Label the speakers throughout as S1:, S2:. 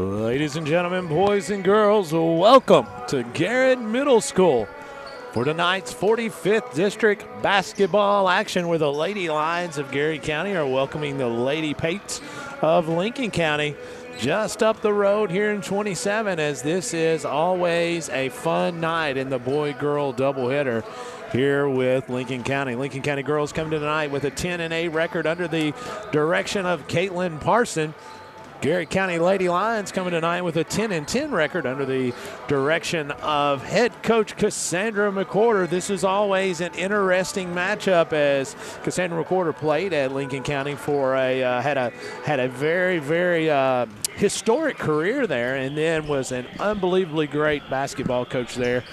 S1: Ladies and gentlemen, boys and girls, welcome to Garrett Middle School for tonight's 45th District basketball action, where the Lady Lions of Garrett County are welcoming the Lady Pates of Lincoln County just up the road here in 27, as this is always a fun night in the boy-girl doubleheader here with Lincoln County. Lincoln County girls come tonight with a 10-8 record under the direction of Caitlin Parson. Garrett County Lady Lions coming tonight with a 10-10 record under the direction of head coach Cassandra McWhorter. This is always an interesting matchup, as Cassandra McWhorter played at Lincoln County for had a very historic career there, and then was an unbelievably great basketball coach there.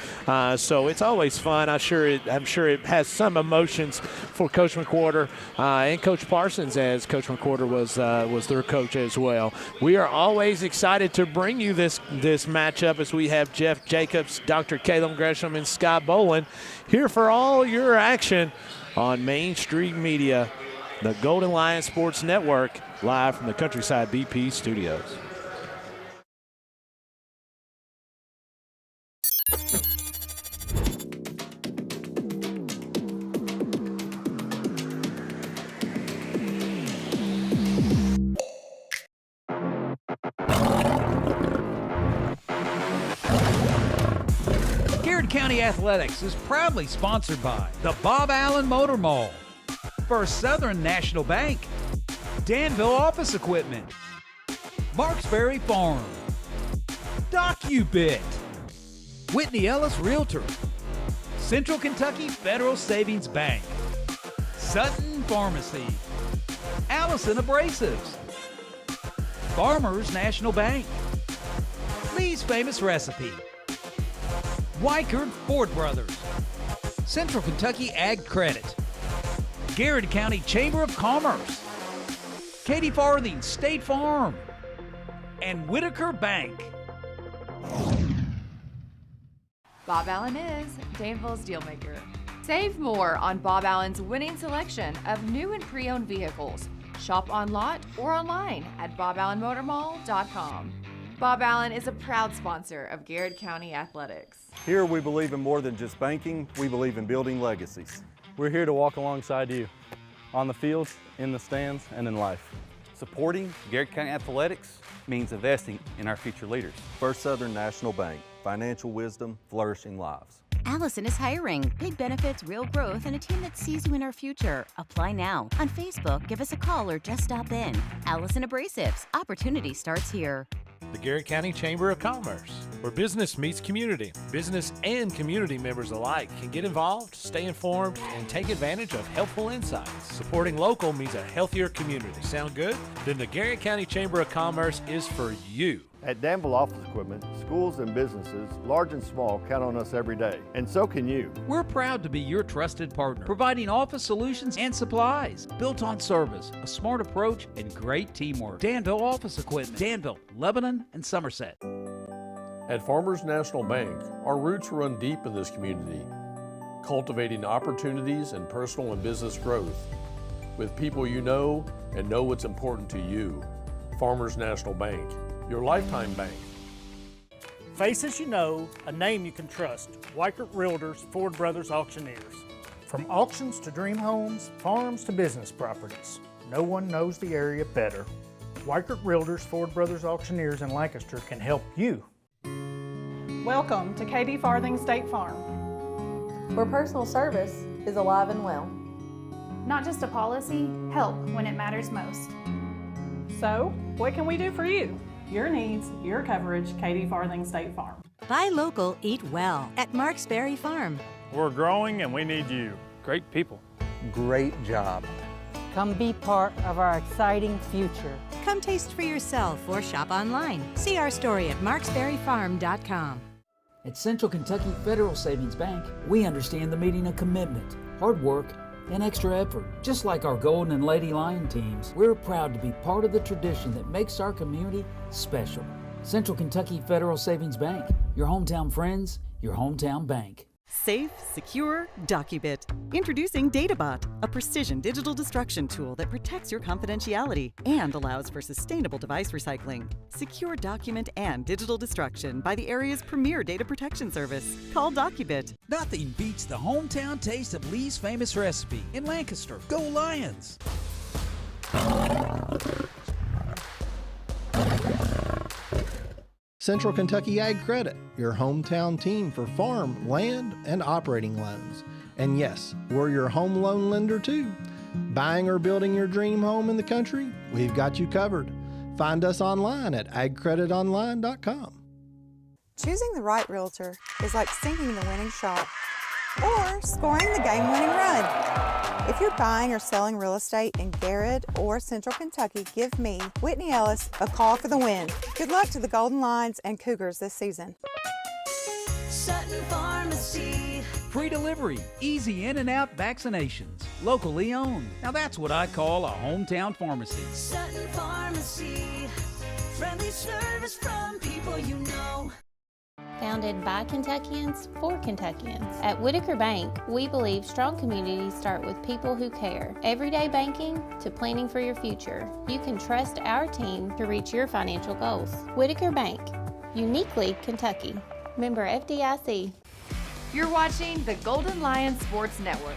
S1: So it's always fun. I'm sure it has some emotions for Coach McWhorter and Coach Parsons, as Coach McWhorter was their coach as well. We are always excited to bring you this matchup, as we have Jeff Jacobs, Dr. Caleb Gresham, and Scott Boland here for all your action on Main Street Media, the Golden Lion Sports Network, live from the Countryside BP studios.
S2: Garrett County Athletics is proudly sponsored by the Bob Allen Motor Mall, First Southern National Bank, Danville Office Equipment, Marksberry Farm, DocuBit, Whitney Ellis Realtor, Central Kentucky Federal Savings Bank, Sutton Pharmacy, Allison Abrasives, Farmers National Bank, Lee's Famous Recipe, Weichert Ford Brothers, Central Kentucky Ag Credit, Garrett County Chamber of Commerce, Katie Farthing State Farm, and Whitaker Bank.
S3: Bob Allen is Danville's dealmaker. Save more on Bob Allen's winning selection of new and pre-owned vehicles. Shop on lot or online at boballenmotormall.com. Bob Allen is a proud sponsor of Garrett County Athletics.
S4: Here we believe in more than just banking, we believe in building legacies.
S5: We're here to walk alongside you, on the fields, in the stands, and in life.
S6: Supporting Garrett County Athletics means investing in our future leaders.
S4: First Southern National Bank, financial wisdom, flourishing lives.
S7: Allison is hiring. Big benefits, real growth, and a team that sees you in our future. Apply now. On Facebook, give us a call or just stop in. Allison Abrasives. Opportunity starts here.
S1: The Garrett County Chamber of Commerce, where business meets community. Business and community members alike can get involved, stay informed, and take advantage of helpful insights. Supporting local means a healthier community. Sound good? Then the Garrett County Chamber of Commerce is for you.
S8: At Danville Office Equipment, schools and businesses, large and small, count on us every day, and so can you.
S2: We're proud to be your trusted partner, providing office solutions and supplies built on service, a smart approach, and great teamwork. Danville Office Equipment, Danville, Lebanon, and Somerset.
S9: At Farmers National Bank, our roots run deep in this community, cultivating opportunities and personal and business growth with people you know and know what's important to you. Farmers National Bank, your lifetime bank.
S10: Faces you know, a name you can trust. Weichert Realtors, Ford Brothers Auctioneers. From auctions to dream homes, farms to business properties, no one knows the area better. Weichert Realtors, Ford Brothers Auctioneers in Lancaster can help you.
S11: Welcome to Katie Farthing State Farm,
S12: where personal service is alive and well.
S13: Not just a policy, help when it matters most.
S11: So, what can we do for you? Your needs, your coverage, Katie Farthing State Farm.
S7: Buy local, eat well at Marksberry Farm.
S10: We're growing and we need you.
S5: Great people.
S6: Great job.
S14: Come be part of our exciting future.
S7: Come taste for yourself or shop online. See our story at marksberryfarm.com.
S15: At Central Kentucky Federal Savings Bank, we understand the meaning of commitment, hard work, and extra effort. Just like our Golden and Lady Lion teams, we're proud to be part of the tradition that makes our community special. Central Kentucky Federal Savings Bank, your hometown friends, your hometown bank.
S16: Safe, secure, Docubit. Introducing DataBot, a precision digital destruction tool that protects your confidentiality and allows for sustainable device recycling. Secure document and digital destruction by the area's premier data protection service. Call Docubit.
S2: Nothing beats the hometown taste of Lee's famous recipe in Lancaster. Go Lions!
S17: Central Kentucky Ag Credit, your hometown team for farm, land, and operating loans. And yes, we're your home loan lender too. Buying or building your dream home in the country? We've got you covered. Find us online at agcreditonline.com.
S18: Choosing the right realtor is like sinking the winning shot or scoring the game-winning run. If you're buying or selling real estate in Garrett or Central Kentucky, give me, Whitney Ellis, a call for the win. Good luck to the Golden Lions and Cougars this season.
S2: Sutton Pharmacy. Free delivery, easy in and out vaccinations, locally owned. Now that's what I call a hometown pharmacy.
S19: Sutton Pharmacy. Friendly service from people you know.
S20: Founded by Kentuckians for Kentuckians. At Whitaker Bank, we believe strong communities start with people who care. Everyday banking to planning for your future. You can trust our team to reach your financial goals. Whitaker Bank, uniquely Kentucky. Member FDIC.
S3: You're watching the Golden Lions Sports Network.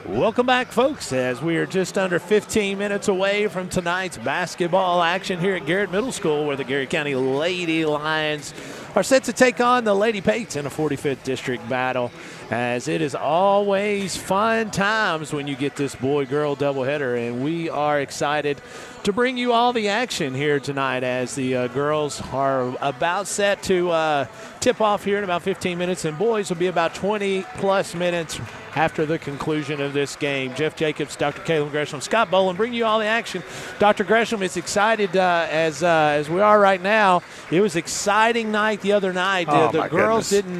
S1: Welcome back, folks, as we are just under 15 minutes away from tonight's basketball action here at Garrett Middle School, where the Garrett County Lady Lions are set to take on the Lady Pates in a 45th District battle, as it is always fun times when you get this boy-girl doubleheader, and we are excited to bring you all the action here tonight as the girls are about set to tip off here in about 15 minutes, and boys will be about 20-plus minutes after the conclusion of this game. Jeff Jacobs, Dr. Caleb Gresham, Scott Boland bring you all the action. Dr. Gresham is excited as we are right now. It was exciting night the other night. The girls didn't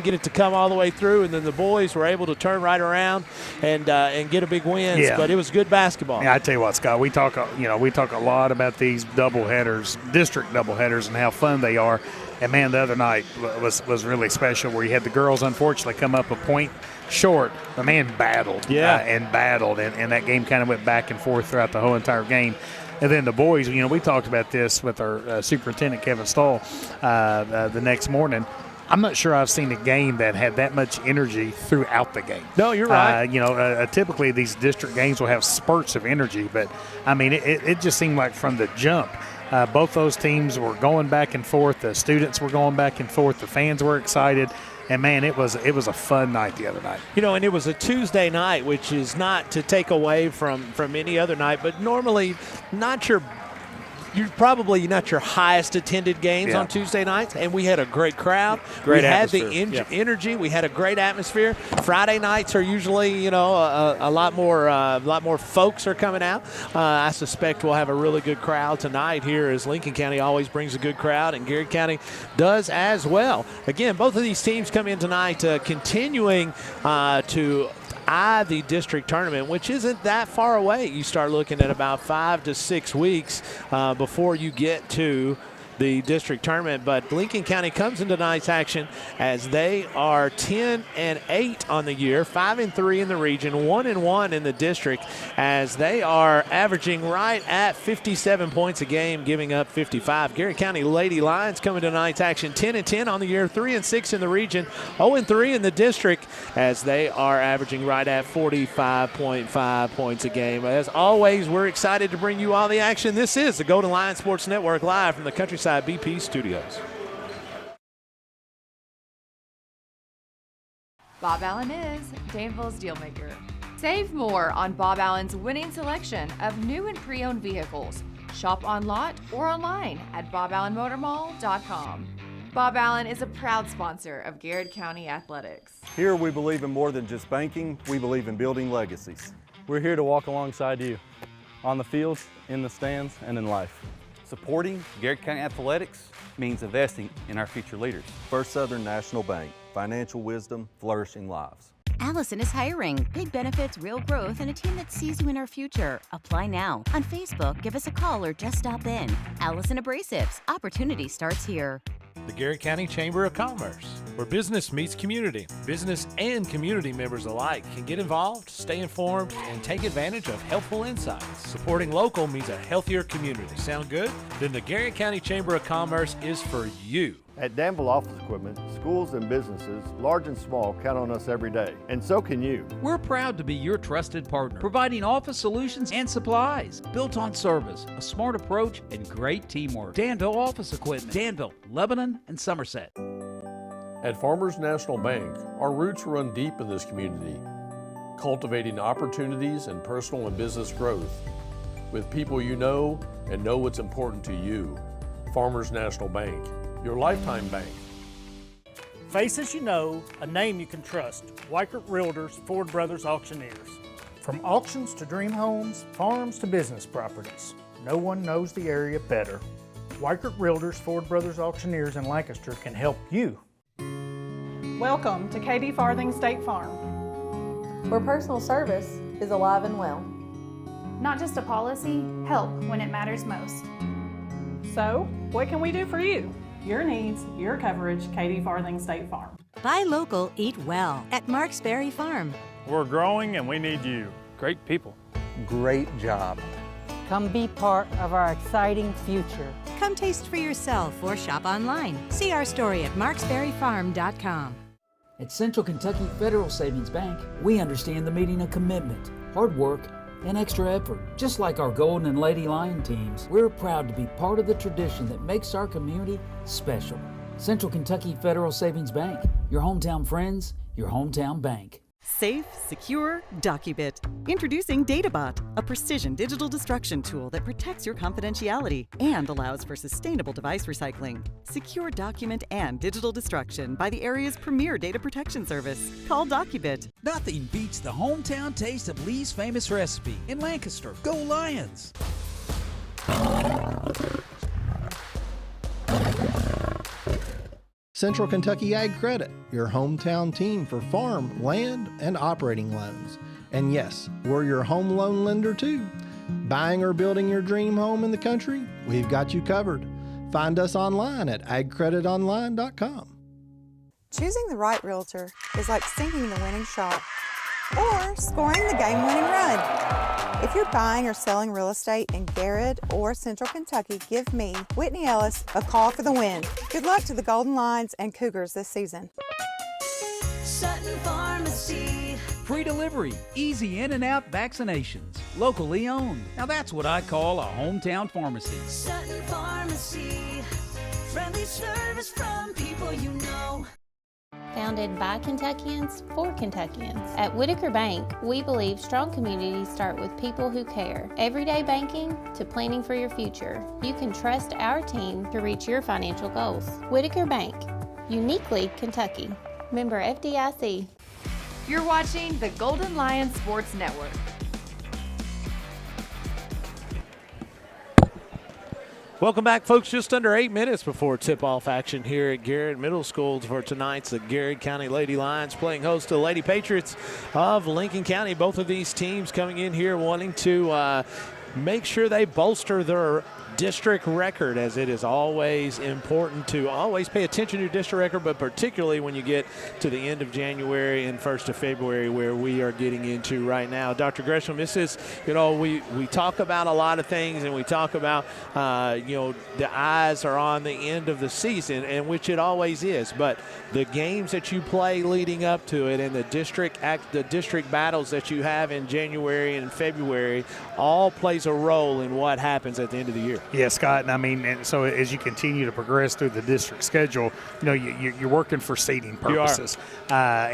S1: get it to come all the way through, and then the boys were able to turn right around and get a big win.
S10: Yeah.
S1: But it was good basketball.
S10: Yeah, I tell you what, Scott, we talk a lot about these doubleheaders, district doubleheaders, and how fun they are. And man, the other night was really special, where you had the girls unfortunately come up a point short. The man battled, and that game kind of went back and forth throughout the whole entire game. And then the boys, we talked about this with our superintendent, Kevin Stahl, the next morning. I'm not sure I've seen a game that had that much energy throughout the game.
S1: No, you're right.
S10: Typically these district games will have spurts of energy, but, I mean, it just seemed like from the jump, both those teams were going back and forth. The students were going back and forth. The fans were excited. And, man, it was a fun night the other night.
S1: And it was a Tuesday night, which is not to take away from any other night, but normally you're probably not your highest attended games on Tuesday nights, and we had a great crowd.
S10: Great
S1: we
S10: atmosphere.
S1: had the energy. We had a great atmosphere. Friday nights are usually, a lot more folks are coming out. I suspect we'll have a really good crowd tonight here, as Lincoln County always brings a good crowd, and Garrett County does as well. Again, both of these teams come in tonight continuing to eye the district tournament, which isn't that far away. You start looking at about 5 to 6 weeks before you get to the district tournament. But Lincoln County comes into tonight's action as they are 10-8 on the year, 5-3 in the region, 1-1 in the district, as they are averaging right at 57 points a game, giving up 55. Garrett County Lady Lions coming to tonight's action, 10-10 on the year, 3-6 in the region, 0-3 in the district, as they are averaging right at 45.5 points a game. As always, we're excited to bring you all the action. This is the Golden Lions Sports Network, live from the Countryside BP Studios.
S3: Bob Allen is Danville's Dealmaker. Save more on Bob Allen's winning selection of new and pre-owned vehicles. Shop on lot or online at boballenmotormall.com. Bob Allen is a proud sponsor of Garrett County Athletics.
S4: Here we believe in more than just banking, we believe in building legacies.
S5: We're here to walk alongside you, on the fields, in the stands, and in life.
S6: Supporting Garrett County Athletics means investing in our future leaders.
S4: First Southern National Bank, financial wisdom, flourishing lives.
S7: Allison is hiring. Big benefits, real growth, and a team that sees you in our future. Apply now. On Facebook, give us a call or just stop in. Allison Abrasives. Opportunity starts here.
S1: The Garrett County Chamber of Commerce, where business meets community. Business and community members alike can get involved, stay informed, and take advantage of helpful insights. Supporting local means a healthier community. Sound good? Then the Garrett County Chamber of Commerce is for you.
S8: At Danville Office Equipment, schools and businesses, large and small, count on us every day. And so can you.
S2: We're proud to be your trusted partner, providing office solutions and supplies built on service, a smart approach, and great teamwork. Danville Office Equipment, Danville, Lebanon, and Somerset.
S9: At Farmers National Bank, our roots run deep in this community, cultivating opportunities and personal and business growth with people you know and know what's important to you. Farmers National Bank, your lifetime bank.
S10: Faces you know, a name you can trust. Weichert Realtors, Ford Brothers Auctioneers. From auctions to dream homes, farms to business properties, no one knows the area better. Weichert Realtors, Ford Brothers Auctioneers in Lancaster can help you.
S11: Welcome to Katie Farthing State Farm,
S12: where personal service is alive and well.
S13: Not just a policy, help when it matters most.
S11: So, what can we do for you? Your needs, your coverage, Katie Farthing State Farm.
S21: Buy local, eat well at Marksberry Farm.
S10: We're growing and we need you.
S6: Great people. Great job.
S14: Come be part of our exciting future.
S21: Come taste for yourself or shop online. See our story at marksberryfarm.com.
S15: At Central Kentucky Federal Savings Bank, we understand the meaning of commitment, hard work, and extra effort. Just like our Golden and Lady Lion teams, we're proud to be part of the tradition that makes our community special. Central Kentucky Federal Savings Bank, your hometown friends, your hometown bank.
S16: Safe, secure, DocuBit. Introducing DataBot, a precision digital destruction tool that protects your confidentiality and allows for sustainable device recycling. Secure document and digital destruction by the area's premier data protection service. Call DocuBit.
S2: Nothing beats the hometown taste of Lee's famous recipe in Lancaster. Go Lions!
S17: Central Kentucky Ag Credit, your hometown team for farm, land, and operating loans. And yes, we're your home loan lender too. Buying or building your dream home in the country? We've got you covered. Find us online at agcreditonline.com.
S18: Choosing the right realtor is like sinking the winning shot or scoring the game-winning run. If you're buying or selling real estate in Garrett or Central Kentucky, give me, Whitney Ellis, a call for the win. Good luck to the Golden Lions and Cougars this season.
S19: Sutton Pharmacy.
S2: Free delivery, easy in and out vaccinations, locally owned. Now that's what I call a hometown pharmacy.
S19: Sutton Pharmacy. Friendly service from people you know.
S20: Founded by Kentuckians for Kentuckians. At Whitaker Bank, we believe strong communities start with people who care. Everyday banking to planning for your future. You can trust our team to reach your financial goals. Whitaker Bank, uniquely Kentucky. Member FDIC.
S3: You're watching the Golden Lion Sports Network.
S1: Welcome back, folks. Just under 8 minutes before tip-off action here at Garrett Middle School for tonight's the Garrett County Lady Lions playing host to the Lady Patriots of Lincoln County. Both of these teams coming in here wanting to make sure they bolster their district record, as it is always important to always pay attention to your district record, but particularly when you get to the end of January and 1st of February, where we are getting into right now. Dr. Gresham, this is, we talk about a lot of things, and we talk about, the eyes are on the end of the season, and which it always is, but the games that you play leading up to it and the district battles that you have in January and February all plays a role in what happens at the end of the year.
S10: Yeah, Scott, and so as you continue to progress through the district schedule, you're working for seeding purposes. I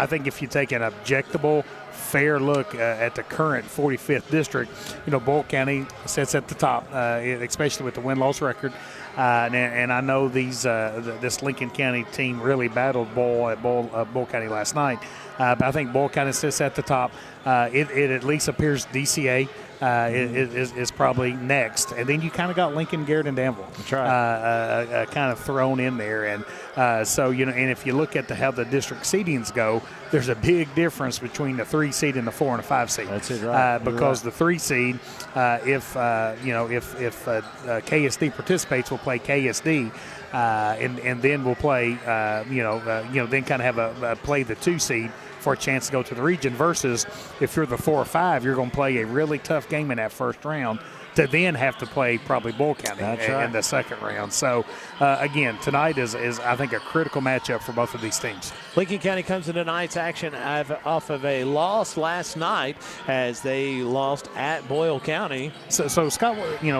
S10: think if you take an objectable, fair look at the current 45th district, Boyle County sits at the top, especially with the win-loss record. And I know this Lincoln County team really battled Boyle County last night. But I think Boyle County sits at the top. it at least appears DCA is probably next, and then you kind of got Lincoln, Garrett, and Danville.
S1: That's right.
S10: Kind of thrown in there, and so and if you look at how the district seedings go, there's a big difference between the 3 seed and the 4 and a 5 seed.
S1: That's it, right?
S10: Because the 3 seed, if KSD participates, will play KSD. And then we'll play, then kind of have play the 2 seed for a chance to go to the region, versus if you're the 4 or 5, you're going to play a really tough game in that first round to then have to play probably Bull County in the second round. So, again, tonight is I think, a critical matchup for both of these teams.
S1: Lincoln County comes to tonight's action off of a loss last night as they lost at Boyle County.
S10: So Scott,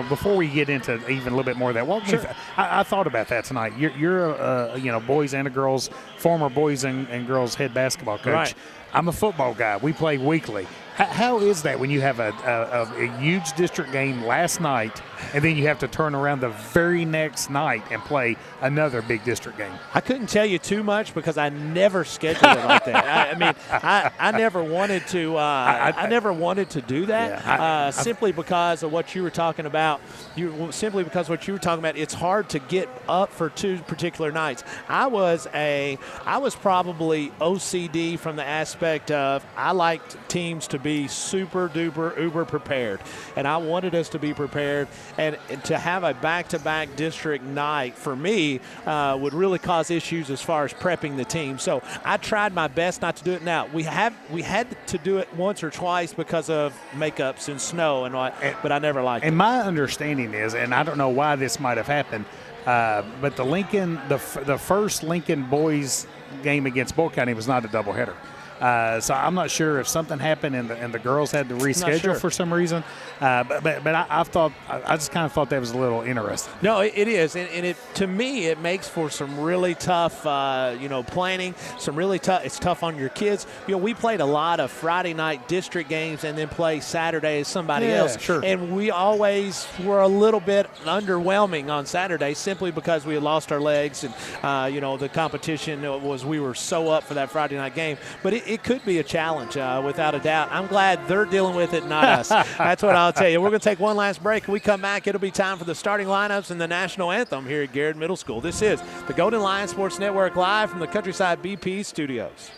S10: before we get into even a little bit more of that, I thought about that tonight. You're a boys and a girls, former boys and girls head basketball coach.
S1: Right.
S10: I'm a football guy. We play weekly. How is that when you have a huge district game last night and then you have to turn around the very next night and play another big district game?
S1: I couldn't tell you too much because I never scheduled it like that. I never wanted to. I never wanted to do that simply because of what you were talking about. It's hard to get up for 2 particular nights. I was probably OCD from the aspect of I liked teams to be super duper uber prepared, and I wanted us to be prepared, and to have a back-to-back district night for me would really cause issues as far as prepping the team. So I tried my best not to do it. Now we had to do it once or twice because of makeups and snow and what, but I never liked it.
S10: And my understanding is, and I don't know why this might have happened, but the first Lincoln boys game against Bull County was not a doubleheader. So I'm not sure if something happened and the girls had to reschedule for some reason. But I just kind of thought that was a little interesting.
S1: No, it is, and to me it makes for some really tough, planning. Some really tough. It's tough on your kids. We played a lot of Friday night district games and then play Saturday as somebody else.
S10: Sure.
S1: And we always were a little bit underwhelming on Saturday simply because we had lost our legs and the competition we were so up for that Friday night game. But it could be a challenge without a doubt. I'm glad they're dealing with it, not us. That's what I'll tell you. We're going to take one last break. When we come back, it'll be time for the starting lineups and the national anthem here at Garrett Middle School. This is the Golden Lion Sports Network live from the Countryside BP studios.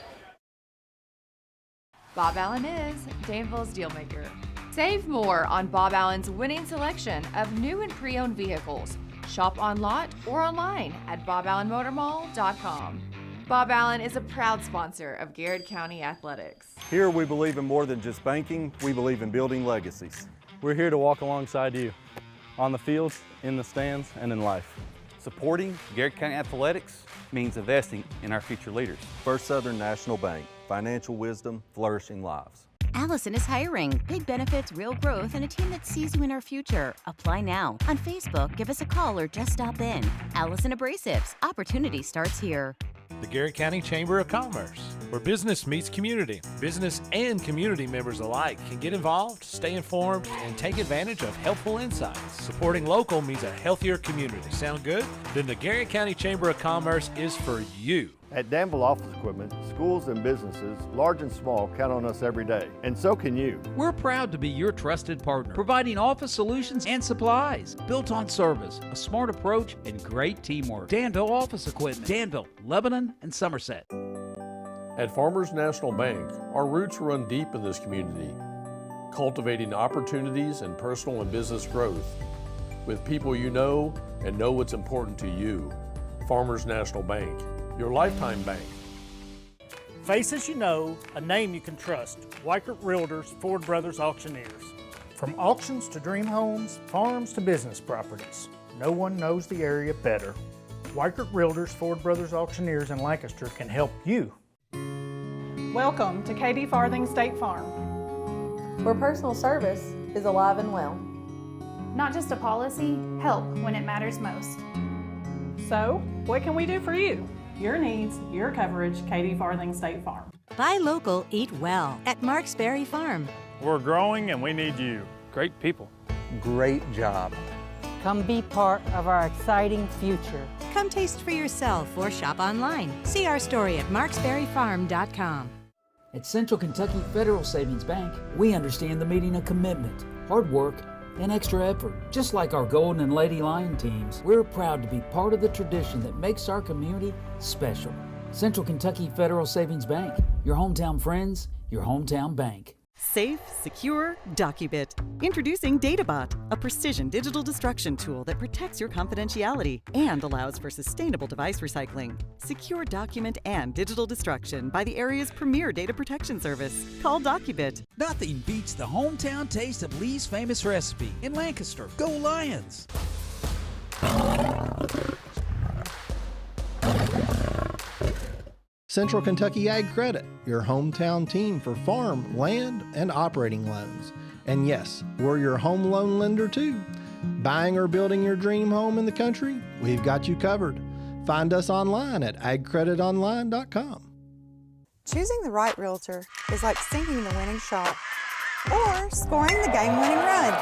S3: Bob Allen is Danville's Dealmaker. Save more on Bob Allen's winning selection of new and pre-owned vehicles. Shop on lot or online at boballenmotormall.com. Bob Allen is a proud sponsor of Garrett County Athletics.
S4: Here we believe in more than just banking, we believe in building legacies.
S6: We're here to walk alongside you on the fields, in the stands, and in life. Supporting Garrett County Athletics means investing in our future leaders.
S4: First Southern National Bank, financial wisdom, flourishing lives.
S7: Allison is hiring. Big benefits, real growth, and a team that sees you in our future. Apply now. On Facebook, give us a call or just stop in. Allison Abrasives. Opportunity starts here.
S5: The Garrett County Chamber of Commerce, where business meets community. Business and community members alike can get involved, stay informed, and take advantage of helpful insights. Supporting local means a healthier community. Sound good? Then the Garrett County Chamber of Commerce is for you.
S8: At Danville Office Equipment, schools and businesses, large and small, count on us every day, and so can you.
S2: We're proud to be your trusted partner, providing office solutions and supplies built on service, a smart approach, and great teamwork. Danville Office Equipment, Danville, Lebanon, and Somerset.
S9: At Farmers National Bank, our roots run deep in this community, cultivating opportunities and personal and business growth with people you know and know what's important to you. Farmers National Bank, your lifetime bank.
S10: Faces you know, a name you can trust. Weichert Realtors, Ford Brothers Auctioneers. From auctions to dream homes, farms to business properties, no one knows the area better. Weichert Realtors, Ford Brothers Auctioneers in Lancaster can help you.
S11: Welcome to Katie Farthing State Farm,
S12: where personal service is alive and well.
S13: Not just a policy, help when it matters most.
S11: So, what can we do for you? Your needs, your coverage, Katie Farthing State Farm.
S21: Buy local, eat well at Marksberry Farm.
S10: We're growing and we need you.
S6: Great people.
S15: Great job. Come be part of our exciting future.
S21: Come taste for yourself or shop online. See our story at marksberryfarm.com.
S15: At Central Kentucky Federal Savings Bank, we understand the meaning of commitment, hard work, and extra effort. Just like our Golden and Lady Lion teams, we're proud to be part of the tradition that makes our community special. Central Kentucky Federal Savings Bank, your hometown friends, your hometown bank.
S16: Safe, secure, DocuBit. Introducing DataBot, a precision digital destruction tool that protects your confidentiality and allows for sustainable device recycling. Secure document and digital destruction by the area's premier data protection service. Call DocuBit.
S2: Nothing beats the hometown taste of Lee's famous recipe in Lancaster. Go Lions!
S17: Central Kentucky Ag Credit, your hometown team for farm, land, and operating loans. And yes, we're your home loan lender too. Buying or building your dream home in the country? We've got you covered. Find us online at agcreditonline.com.
S18: Choosing the right realtor is like sinking the winning shot or scoring the game-winning run.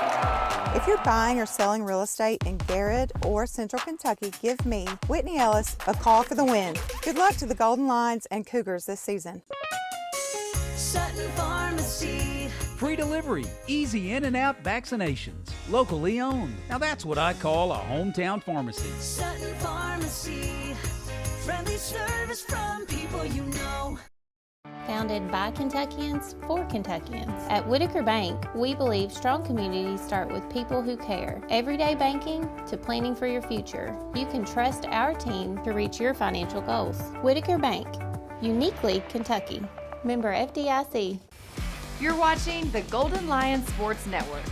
S18: If you're buying or selling real estate in Garrett or Central Kentucky, give me, Whitney Ellis, a call for the win. Good luck to the Golden Lions and Cougars this season.
S19: Sutton Pharmacy.
S2: Free delivery, easy in and out vaccinations, locally owned. Now that's what I call a hometown pharmacy.
S19: Sutton Pharmacy. Friendly service from people you know.
S20: Founded by Kentuckians for Kentuckians. At Whitaker Bank, we believe strong communities start with people who care. Everyday banking to planning for your future. You can trust our team to reach your financial goals. Whitaker Bank, uniquely Kentucky. Member FDIC.
S3: You're watching the Golden Lion Sports Network.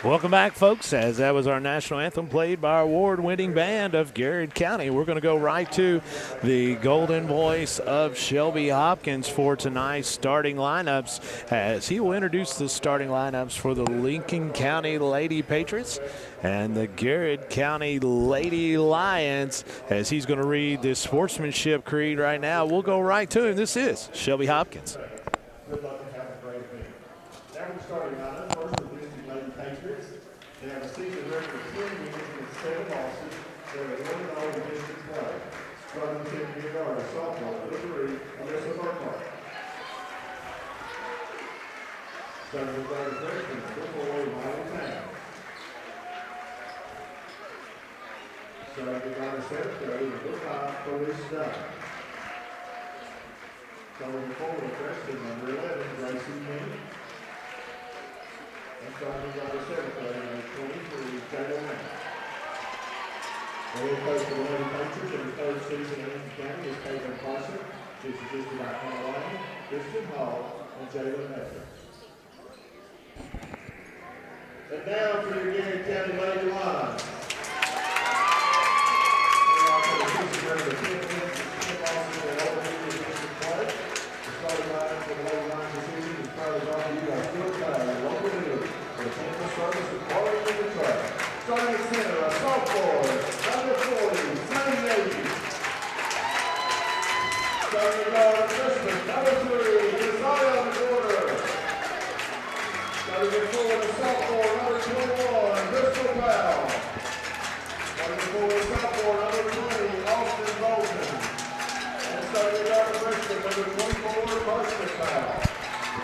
S1: Welcome back, folks, as that was our national anthem played by our award-winning band of Garrett County. We're going to go right to the golden voice of Shelby Hopkins for tonight's starting lineups, as he will introduce the starting lineups for the Lincoln County Lady Patriots and the Garrett County Lady Lions, as he's going to read the sportsmanship creed right now. We'll go right to him. This is Shelby Hopkins.
S8: Good luck and have a great week. Now we're starting lineup. First, the Lincoln Lady Patriots. They have a season record of 3 wins and 7 losses. They're a 1-0 district play. Starting 10 year are sophomore number 3, Alyssa Burkhardt. Starting with our freshman, number 4, Riley Town. Starting with our seventh grade, number 5, Felice Dunn. Starting forward, freshman, number 11, Gracie Minnie. And starting with our seventh grade, number 23, Jayla Mann. The head coach for the Lady Patriots in the third season in Lincoln County is Caitlin Carson. She's assisted by Hannah Lane, Kristen Hall, and Jayla Mann. And now for your Garrett County Lady Lions. Starting at center, a sophomore, number 40, Sunny Navy. Starting at guard, freshman, number 3, Desire McWhorter. Starting at forward,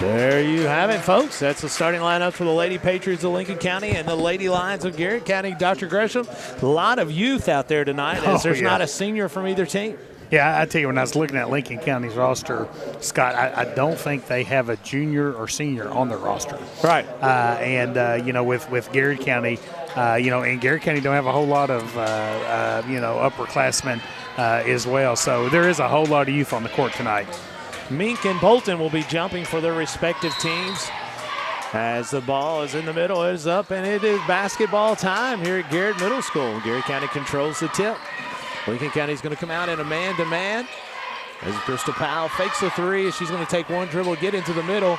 S1: There you have it, folks. That's the starting lineup for the Lady Patriots of Lincoln County and the Lady Lions of Garrett County. Dr. Gresham, a lot of youth out there tonight as there's not a senior from either team.
S10: Yeah, I tell you, when I was looking at Lincoln County's roster, Scott, I don't think they have a junior or senior on their roster.
S1: Right.
S10: With Garrett County, and Garrett County don't have a whole lot of, upperclassmen as well. So there is a whole lot of youth on the court tonight.
S1: Mink and Bolton will be jumping for their respective teams. As the ball is in the middle, it is up, and it is basketball time here at Garrett Middle School. Garrett County controls the tip. Lincoln County is going to come out in a man-to-man as Bristol Powell fakes the three. She's going to take one dribble, get into the middle,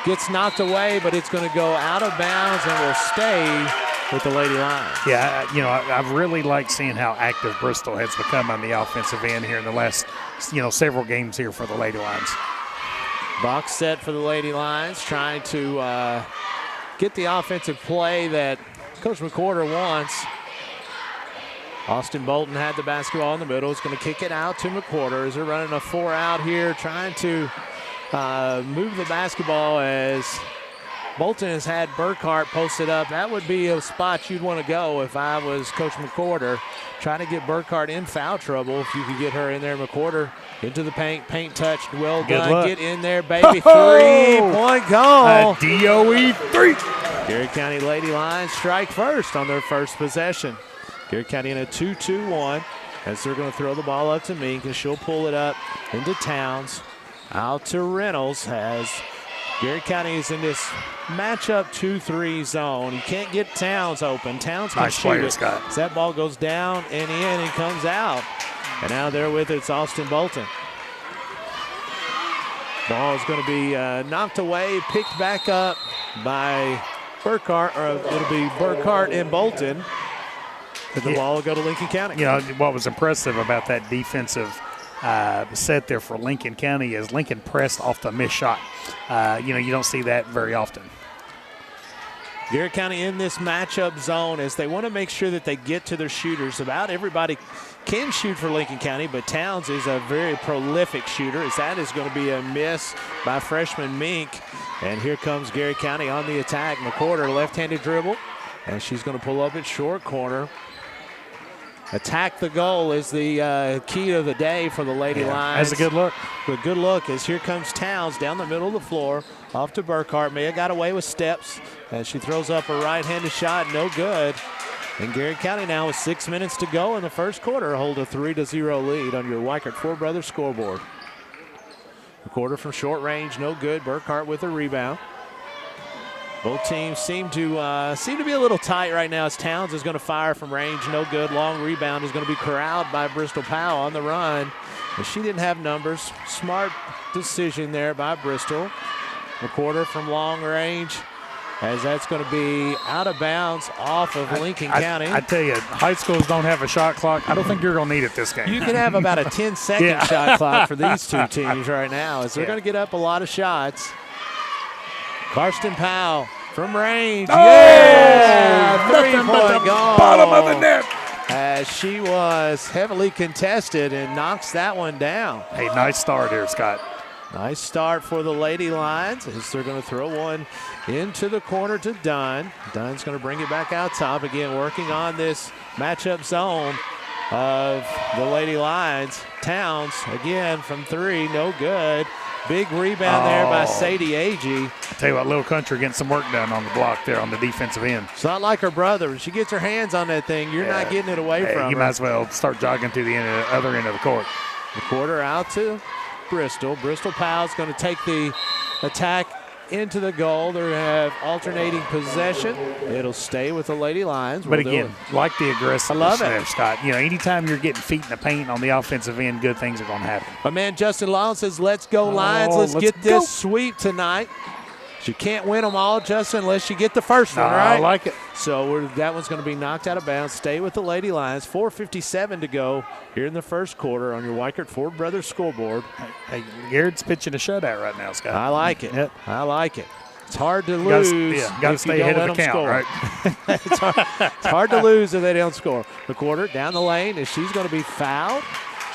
S1: gets knocked away, but it's going to go out of bounds and will stay with the Lady Lions.
S10: Yeah, I've really liked seeing how active Bristol has become on the offensive end here in the last, several games here for the Lady Lions.
S1: Box set for the Lady Lions, trying to get the offensive play that Coach McWhorter wants. Austin Bolton had the basketball in the middle. He's going to kick it out to McWhorter as they're running a 4 out here, trying to move the basketball as Bolton has had Burkhart posted up. That would be a spot you'd want to go if I was Coach McWhorter. Trying to get Burkhart in foul trouble. If you could get her in there, McWhorter into the paint. Paint touched. Well done. Get in there, baby. 3-point goal.
S10: A DOE 3.
S1: Garrett County Lady Lions strike first on their first possession. Garrett County in a 2-2-1 as they're going to throw the ball up to Mink, and she'll pull it up into Towns. Out to Reynolds as Garrett County is in this matchup 2-3 zone. You can't get Towns open. Towns can shoot it.
S10: Scott.
S1: As that ball goes down and in and comes out. And now there with it, it's Austin Bolton. Ball is going to be knocked away, picked back up by Burkhart, or it'll be Burkhart and Bolton. The ball will go to Lincoln County.
S10: What was impressive about that defensive set there for Lincoln County is Lincoln pressed off the missed shot. You don't see that very often.
S1: Garrett County in this matchup zone as they want to make sure that they get to their shooters. About everybody can shoot for Lincoln County, but Towns is a very prolific shooter, as that is going to be a miss by freshman Mink. And here comes Garrett County on the attack. McWhorter left-handed dribble, and she's going to pull up at short corner. Attack the goal is the key of the day for the Lady Lions.
S10: That's a good look.
S1: A good look as here comes Towns down the middle of the floor, off to Burkhart. May have got away with steps as she throws up a right-handed shot, no good. And Garrett County now with 6 minutes to go in the first quarter hold a 3-0 lead on your Weichert Four Brothers scoreboard. A quarter from short range, no good. Burkhart with a rebound. Both teams seem to be a little tight right now as Towns is going to fire from range, no good. Long rebound is going to be corralled by Bristol Powell on the run. And she didn't have numbers. Smart decision there by Bristol. A quarter from long range as that's going to be out of bounds off of Lincoln County.
S10: I tell you, high schools don't have a shot clock. I don't think you're going to need it this game.
S1: You can have about a 10-second shot clock for these two teams right now as they're going to get up a lot of shots. Karsten Powell from range.
S10: Oh,
S1: yeah! 3-point goal.
S10: Bottom of the net.
S1: As she was heavily contested and knocks that one down.
S10: Hey, nice start here, Scott.
S1: Nice start for the Lady Lions as they're going to throw one into the corner to Dunn. Dunn's going to bring it back out top again, working on this matchup zone of the Lady Lions. Towns again from three, no good. Big rebound there by Sadie Agee.
S10: I tell you what, Little Country getting some work done on the block there on the defensive end.
S1: It's not like her brother. When she gets her hands on that thing, you're not getting it away from her.
S10: You might as well start jogging to the other end of the court.
S1: The quarter out to Bristol. Bristol Powell's going to take the attack into the goal. They have alternating possession. It'll stay with the Lady Lions.
S10: But again, like the aggressiveness
S1: I love it
S10: there, Scott. Anytime you're getting feet in the paint on the offensive end, good things are going to happen.
S1: My man Justin Long says, let's go Lions. Let's get this sweep tonight. You can't win them all, Justin, unless you get the first one, right?
S10: I like it.
S1: So that one's going to be knocked out of bounds. Stay with the Lady Lions. 4:57 to go here in the first quarter on your Weichert Four Brothers scoreboard.
S10: Hey, Garrett's pitching a shutout right now, Scott.
S1: I like it. Yep. I like it. It's hard to lose.
S10: Got to stay ahead of the count,
S1: score.
S10: right?
S1: It's hard to lose if they don't score. The quarter down the lane as she's going to be fouled.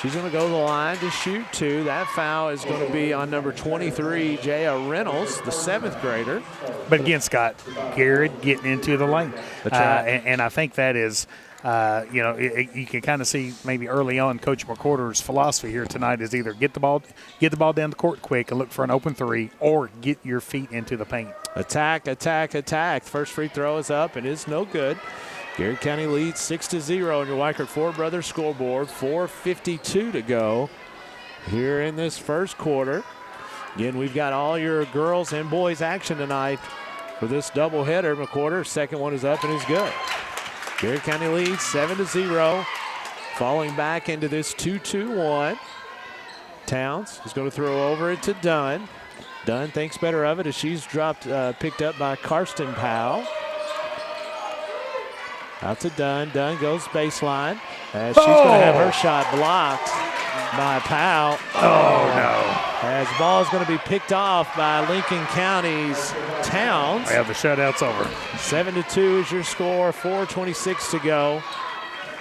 S1: She's going to go to the line to shoot 2. That foul is going to be on number 23, Jaya Reynolds, the 7th grader.
S10: But again, Scott, Garrett getting into the lane.
S1: That's right.
S10: And I think that is, you can kind of see maybe early on Coach McCorder's philosophy here tonight is either get the ball down the court quick and look for an open 3, or get your feet into the paint.
S1: Attack, attack, attack. First free throw is up and is no good. Garrett County leads 6-0 on your Weichert Ford Brothers scoreboard. 4:52 to go here in this first quarter. Again, we've got all your girls and boys action tonight for this doubleheader. McWhorter, second one is up and is good. Garrett County leads 7-0. Falling back into this 2-2-1. Towns is going to throw over it to Dunn. Dunn thinks better of it as she's picked up by Karsten Powell. Out to Dunn. Dunn goes baseline as she's going to have her shot blocked by Powell.
S10: Oh, no.
S1: As the ball is going to be picked off by Lincoln County's Towns.
S10: Yeah, the shutout's over.
S1: 7-2 is your score. 4:26 to go.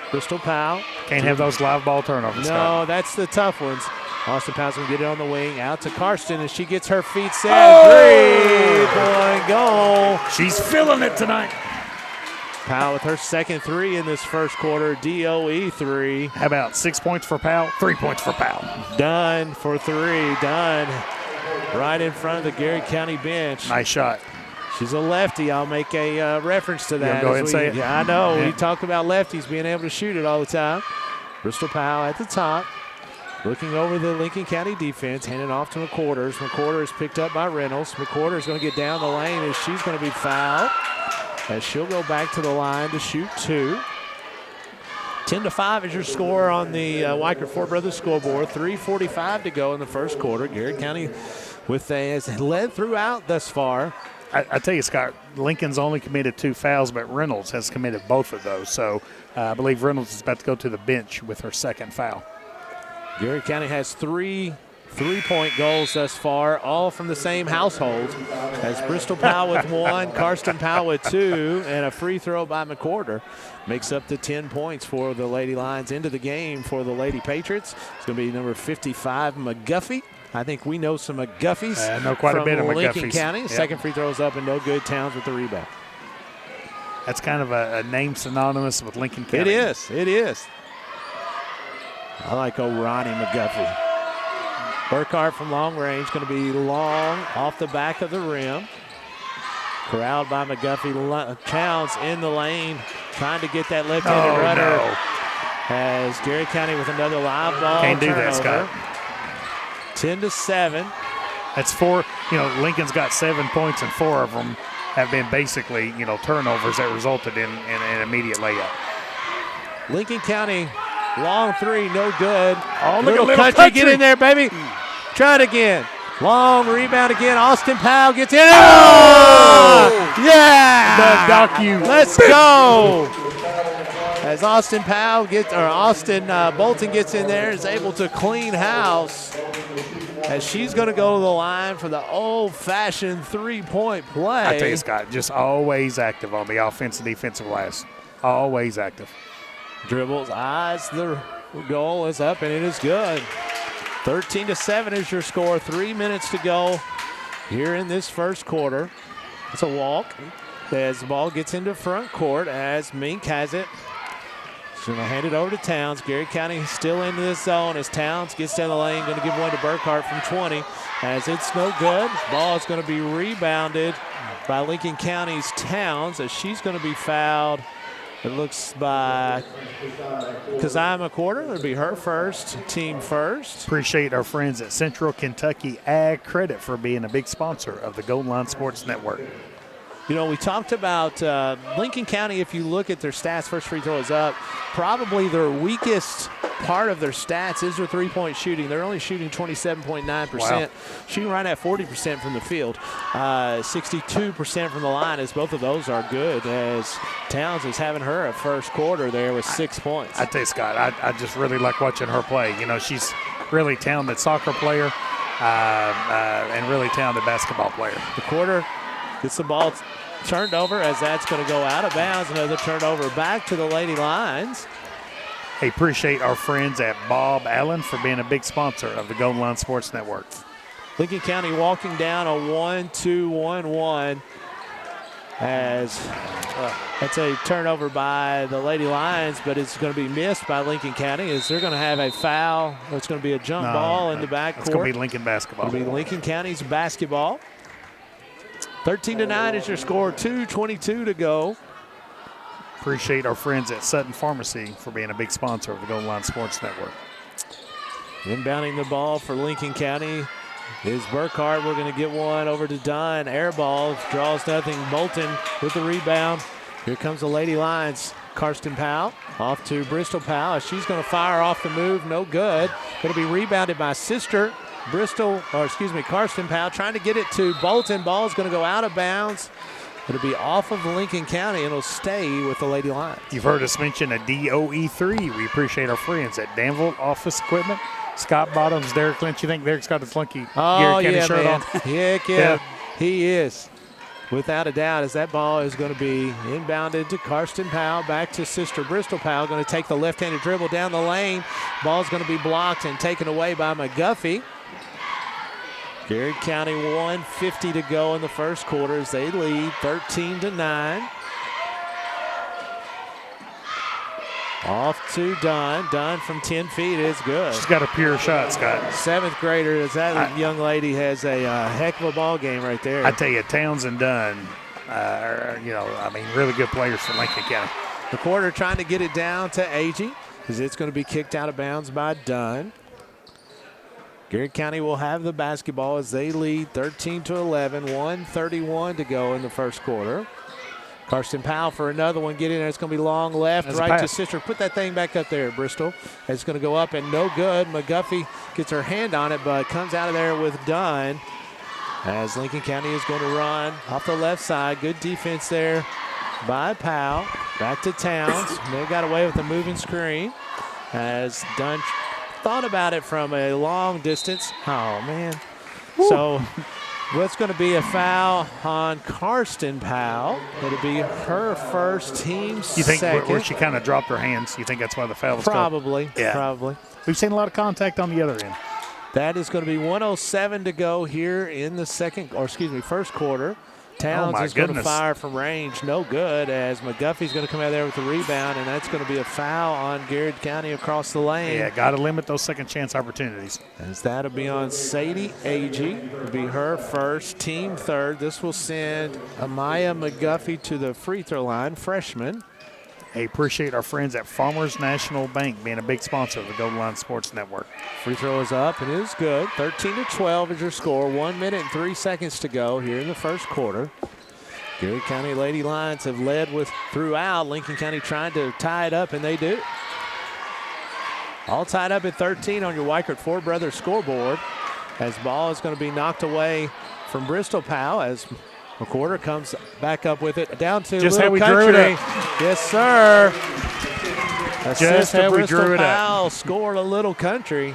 S1: Crystal Powell.
S10: Can't have those live ball turnovers.
S1: No,
S10: Scott.
S1: that's the tough ones. Austin Powell's going to get it on the wing. Out to Karsten as she gets her feet set.
S10: Oh!
S1: 3-point goal.
S10: She's feeling it tonight.
S1: Powell with her second 3 in this first quarter. DOE 3.
S10: How about 6 points for Powell? 3 points for Powell.
S1: Dunn for 3. Dunn right in front of the Garrett County bench.
S10: Nice shot.
S1: She's a lefty. I'll make a reference to that.
S10: Go ahead and say it.
S1: Yeah, I know.
S10: Yeah.
S1: We talk about lefties being able to shoot it all the time. Crystal Powell at the top. Looking over the Lincoln County defense, handing off to McWhorter. McWhorter is picked up by Reynolds. McWhorter is going to get down the lane as she's going to be fouled. As she'll go back to the line to shoot 2. 10-5 is your score on the Weichert Ford Brothers scoreboard. 3:45 to go in the first quarter. Garrett County has led throughout thus far.
S10: I tell you, Scott, Lincoln's only committed 2 fouls, but Reynolds has committed both of those. So I believe Reynolds is about to go to the bench with her second foul.
S1: Garrett County has 3 3-point goals thus far, all from the same household, as Bristol Powell with 1, Karsten Powell with 2, and a free throw by McWhorter makes up the 10 points for the Lady Lions. Into the game for the Lady Patriots, it's going to be number 55, McGuffey. I think we know some McGuffies
S10: I know quite
S1: from
S10: a bit of
S1: Lincoln
S10: McGuffies.
S1: County.
S10: Yep.
S1: Second free throw is up and no good. Towns with the rebound.
S10: That's kind of a name synonymous with Lincoln County.
S1: It is. It is. I like Ronnie McGuffey. Burkhart from long range, going to be long off the back of the rim. Corralled by McGuffey. Towns in the lane, trying to get that left-handed runner.
S10: No.
S1: Has Garrett County with another live ball.
S10: Can't do
S1: turnover.
S10: that, Scott.
S1: 10-7.
S10: That's 4. Lincoln's got 7 points, and 4 of them have been basically, turnovers that resulted in an immediate layup.
S1: Lincoln County, long 3, no good.
S10: Oh, look
S1: Little
S10: at Little
S1: Country, get in there, baby. Try it again. Long rebound again. Austin Powell gets in.
S10: Oh!
S1: Yeah!
S10: The
S1: Let's go. As Austin Bolton gets in there, is able to clean house. As she's going to go to the line for the old-fashioned 3-point play.
S10: I tell you, Scott, just always active on the offensive and defensive glass. Always active.
S1: Dribbles, eyes, the goal is up, and it is good. 13-7 is your score. 3 minutes to go here in this first quarter. It's a walk as the ball gets into front court as Mink has it. She's going to hand it over to Towns. Garrett County still into this zone as Towns gets down the lane. Going to give one to Burkhart from 20 as it's no good. Ball is going to be rebounded by Lincoln County's Towns as she's going to be fouled. It looks by Keziah McWhorter. It'll be her first, team first.
S10: Appreciate our friends at Central Kentucky Ag Credit for being a big sponsor of the Golden Line Sports Network.
S1: We talked about Lincoln County. If you look at their stats, first free throw is up. Probably their weakest part of their stats is their three-point shooting. They're only shooting 27.9%,
S10: Wow.
S1: shooting right at 40% from the field, 62% from the line, as both of those are good, as Towns is having her a first quarter there with 6 points.
S10: I tell you, Scott, I just really like watching her play. She's really talented soccer player and really talented basketball player.
S1: The quarter gets the ball turned over as that's going to go out of bounds. Another turnover back to the Lady Lions.
S10: Hey, appreciate our friends at Bob Allen for being a big sponsor of the Golden Line Sports Network.
S1: Lincoln County walking down a 1-2-1-1 as that's a turnover by the Lady Lions, but it's going to be missed by Lincoln County as they're going to have a foul. It's going to be a jump ball in the backcourt.
S10: It's going to be Lincoln basketball.
S1: It'll be Lincoln County's basketball. 13-9 is your score, 2:22 to go.
S10: Appreciate our friends at Sutton Pharmacy for being a big sponsor of the Golden Line Sports Network.
S1: Inbounding the ball for Lincoln County is Burkhart. We're going to get one over to Dunn. Air ball, draws nothing. Bolton with the rebound. Here comes the Lady Lions. Karsten Powell off to Bristol Powell. She's going to fire off the move. No good. Going to be rebounded by sister Karsten Powell trying to get it to Bolton. Ball is going to go out of bounds. It'll be off of Lincoln County, and it'll stay with the Lady Lions.
S10: You've heard us mention a DOE3. We appreciate our friends at Danville Office Equipment. Scott Bottoms, Derek Lynch. You think Derek's got a flunky Gary County shirt
S1: man.
S10: on?
S1: Heck yeah, he is. Without a doubt, as that ball is going to be inbounded to Karsten Powell, back to sister Bristol Powell, going to take the left-handed dribble down the lane. Ball's going to be blocked and taken away by McGuffey. Gary County 1:50 to go in the first quarter as they lead 13-9. Off to Dunn. Dunn from 10 feet is good.
S10: She's got a pure shot, Scott.
S1: Seventh grader, as that young lady has a heck of a ball game right there.
S10: I tell you, Towns and Dunn, really good players for Lincoln County.
S1: The quarter trying to get it down to Agee because it's going to be kicked out of bounds by Dunn. Gary County will have the basketball as they lead 13-11, 1:31 to go in the first quarter. Karsten Powell for another one. Get in there. It's going to be long left, right to sister. Put that thing back up there, Bristol. It's going to go up and no good. McGuffey gets her hand on it, but comes out of there with Dunn as Lincoln County is going to run off the left side. Good defense there by Powell. Back to Towns. They got away with a moving screen as Dunn thought about it from a long distance. Oh, man. Woo. So what's going to be a foul on Karsten Powell? It'll be her first, team second.
S10: You think where she kind of dropped her hands, you think that's why the foul was called?
S1: Probably. Yeah. Probably.
S10: We've seen a lot of contact on the other end.
S1: That is going to be 1:07 to go here in the first quarter. Towns is going to fire from range. No good as McGuffey's going to come out there with the rebound, and that's going to be a foul on Garrett County across the lane.
S10: Yeah, got to limit those second chance opportunities.
S1: As that'll be on Sadie Agee. It'll be her first, team third. This will send Amaya McGuffey to the free throw line, freshman.
S10: Hey, appreciate our friends at Farmers National Bank being a big sponsor of the Golden Line Sports Network.
S1: Free throw is up and it is good. 13-12 is your score. 1 minute and 3 seconds to go here in the first quarter. Gary County Lady Lions have led with throughout. Lincoln County trying to tie it up, and they do. All tied up at 13 on your Weichert Four Brothers scoreboard. As ball is going to be knocked away from Bristol Powell as McWhorter comes back up with it down to
S10: just
S1: Little
S10: how we
S1: Country.
S10: drew it up.
S1: Yes, sir.
S10: Just how we drew it
S1: Powell
S10: up.
S1: scored a Little Country.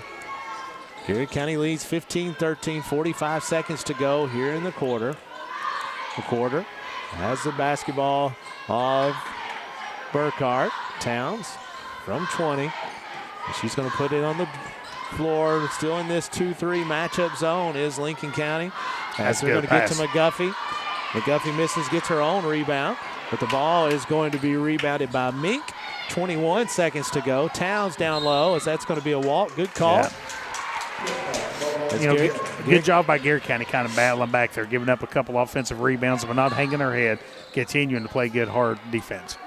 S1: Gary County leads 15-13, 45 seconds to go here in the quarter. McWhorter has the basketball of Burkhart. Towns from 20. And she's going to put it on the floor. Still in this 2-3 matchup zone is Lincoln County. As they're going to get to McGuffey. McGuffey misses, gets her own rebound. But the ball is going to be rebounded by Mink. 21 seconds to go. Towns down low as that's going to be a walk. Good call.
S10: Yeah. Good job by Gary County kind of battling back there, giving up a couple offensive rebounds, but not hanging her head, continuing to play good, hard defense.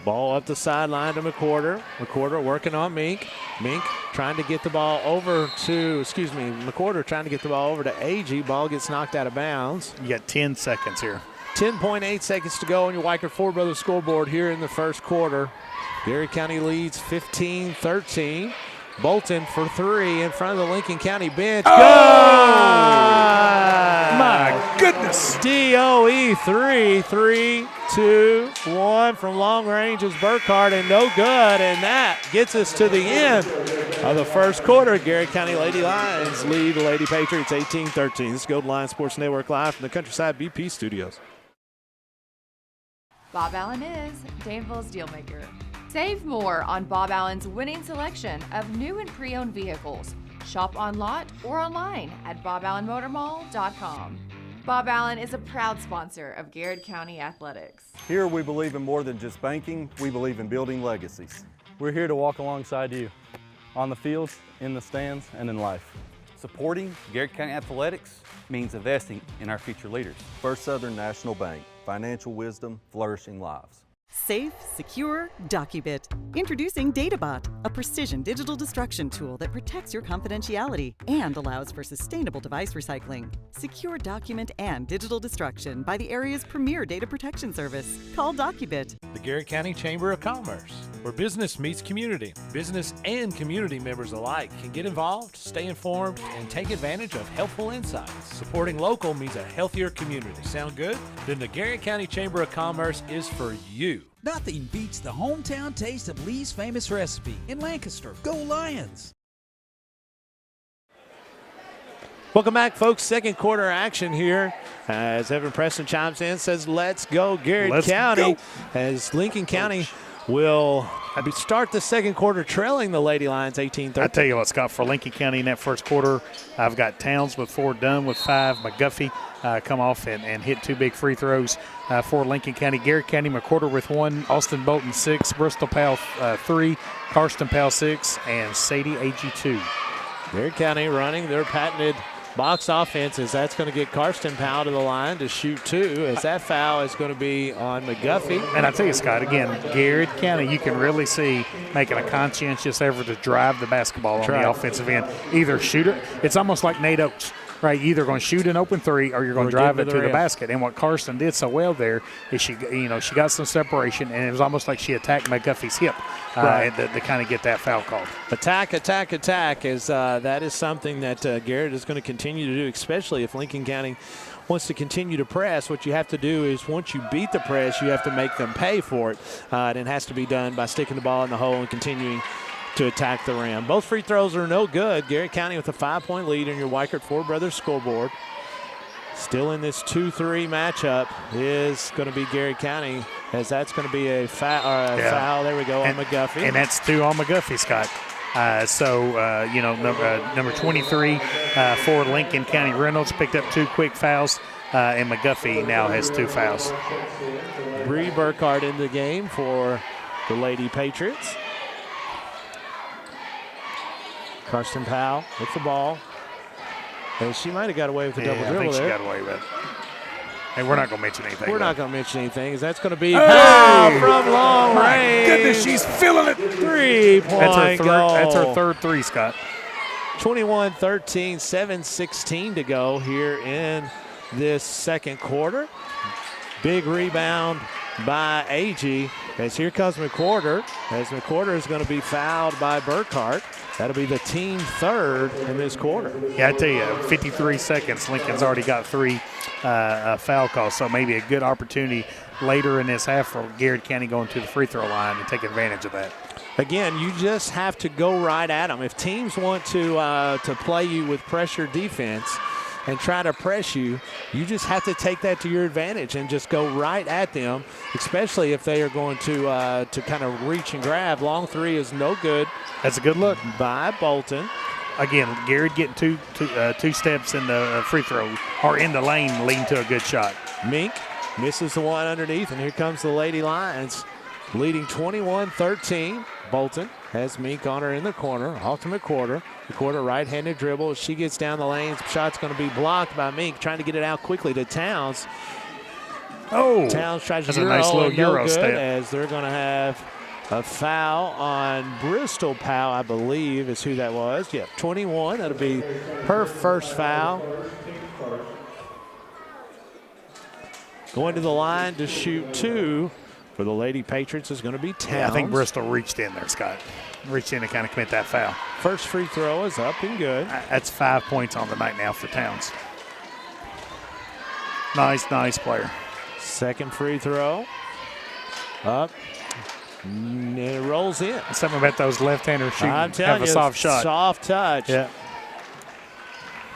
S1: Ball up the sideline to McWhorter. McWhorter working on Mink. Mink trying to get the ball over to, McWhorter trying to get the ball over to Agee. Ball gets knocked out of bounds.
S10: You got 10 seconds here.
S1: 10.8 seconds to go on your Weichert Four Brothers scoreboard here in the first quarter. Gary County leads 15-13. Bolton for three in front of the Lincoln County bench.
S10: Oh! My goodness.
S1: DOE 3-2-1 from long range is Burkhart, and no good. And that gets us to the end of the first quarter. Gary County Lady Lions lead the Lady Patriots 18-13. This is Golden Line Sports Network live from the Countryside BP studios.
S3: Bob Allen is Danville's Dealmaker. Save more on Bob Allen's winning selection of new and pre-owned vehicles. Shop on lot or online at boballenmotormall.com. Bob Allen is a proud sponsor of Garrett County Athletics.
S4: Here we believe in more than just banking, we believe in building legacies.
S6: We're here to walk alongside you on the fields, in the stands, and in life.
S14: Supporting Garrett County Athletics means investing in our future leaders.
S4: First Southern National Bank, financial wisdom, flourishing lives.
S16: Safe, secure, DocuBit. Introducing DataBot, a precision digital destruction tool that protects your confidentiality and allows for sustainable device recycling. Secure document and digital destruction by the area's premier data protection service. Call DocuBit.
S5: The Garrett County Chamber of Commerce, where business meets community. Business and community members alike can get involved, stay informed, and take advantage of helpful insights. Supporting local means a healthier community. Sound good? Then the Garrett County Chamber of Commerce is for you.
S2: Nothing beats the hometown taste of Lee's Famous Recipe in Lancaster. Go Lions!
S1: Welcome back, folks. Second quarter action here as Evan Preston chimes in, says, let's go Garrett County. As Lincoln County will start the second quarter trailing the Lady Lions 18-13.
S10: I tell you what, Scott, for Lincoln County in that first quarter, I've got Towns with 4, Dunn with 5, McGuffey come off and hit 2 big free throws for Lincoln County. Garrett County, McQuarter with 1, Austin Bolton 6, Bristol Powell 3, Karsten Powell 6, and Sadie Agee 2.
S1: Garrett County running their patented box offense, as that's going to get Karsten Powell to the line to shoot 2, as that foul is going to be on McGuffey.
S10: And I tell you, Scott, again, Garrett County, you can really see making a conscientious effort to drive the basketball on the offensive end. Either shoot it. It's almost like Nate Oates. Right, you're either going to shoot an open 3 or you're going to drive it to the basket. And what Karsten did so well there is she got some separation, and it was almost like she attacked McGuffey's hip to kind of get that foul called.
S1: Attack, attack, attack, is that is something that Garrett is going to continue to do, especially if Lincoln County wants to continue to press. What you have to do is once you beat the press, you have to make them pay for it. And it has to be done by sticking the ball in the hole and continuing to attack the rim. Both free throws are no good. Garrett County with a 5-point lead in your Weichert Ford Brothers scoreboard. Still in this 2-3 matchup is going to be Garrett County, as that's going to be a foul. There we go, on McGuffey.
S10: And that's 2 on McGuffey, Scott. Number 23 for Lincoln County, Reynolds picked up 2 quick fouls, and McGuffey now has 2 fouls.
S1: Bree Burkhardt in the game for the Lady Patriots. Karsten Powell with the ball. And she might have got away with the double dribble there.
S10: I think she got away with it. Hey, we're not going to mention anything.
S1: We're not going to mention anything. That's going to be from long range.
S10: Goodness, she's feeling it.
S1: 3-point goal.
S10: That's her third 3, Scott.
S1: 21-13, 7:16 to go here in this second quarter. Big rebound by Agee, as here comes McQuarter, as McQuarter is going to be fouled by Burkhardt. That'll be the team 3rd in this quarter.
S10: Yeah, I tell you, 53 seconds, Lincoln's already got 3 foul calls, so maybe a good opportunity later in this half for Garrett County going to the free throw line and take advantage of that.
S1: Again, you just have to go right at them. If teams want to play you with pressure defense and try to press you, you just have to take that to your advantage and just go right at them, especially if they are going to kind of reach and grab. Long 3 is no good.
S10: That's a good look
S1: by Bolton.
S10: Again, Garrett getting two steps in the free throw or in the lane, leading to a good shot.
S1: Mink misses the one underneath, and here comes the Lady Lions leading 21-13. Bolton has Mink on her in the corner. Ultimate quarter. The quarter right-handed dribble. As she gets down the lane, shot's going to be blocked by Mink, trying to get it out quickly to Towns.
S10: Oh,
S1: Towns tries to
S10: that's a nice little Euro step.
S1: As they're going to have a foul on Bristol Powell, I believe is who that was. Yeah, 21. That'll be her first foul. Going to the line to shoot 2 for the Lady Patriots is going to be Towns.
S10: Yeah, I think Bristol reached in there, Scott. Reached in to kind of commit that foul.
S1: First free throw is up and good.
S10: That's 5 points on the night now for Towns. Nice player.
S1: Second free throw. Up. And it rolls in.
S10: Something about those left-handers shooting.
S1: I'm telling
S10: you,
S1: a
S10: soft shot.
S1: Soft touch.
S10: Yeah.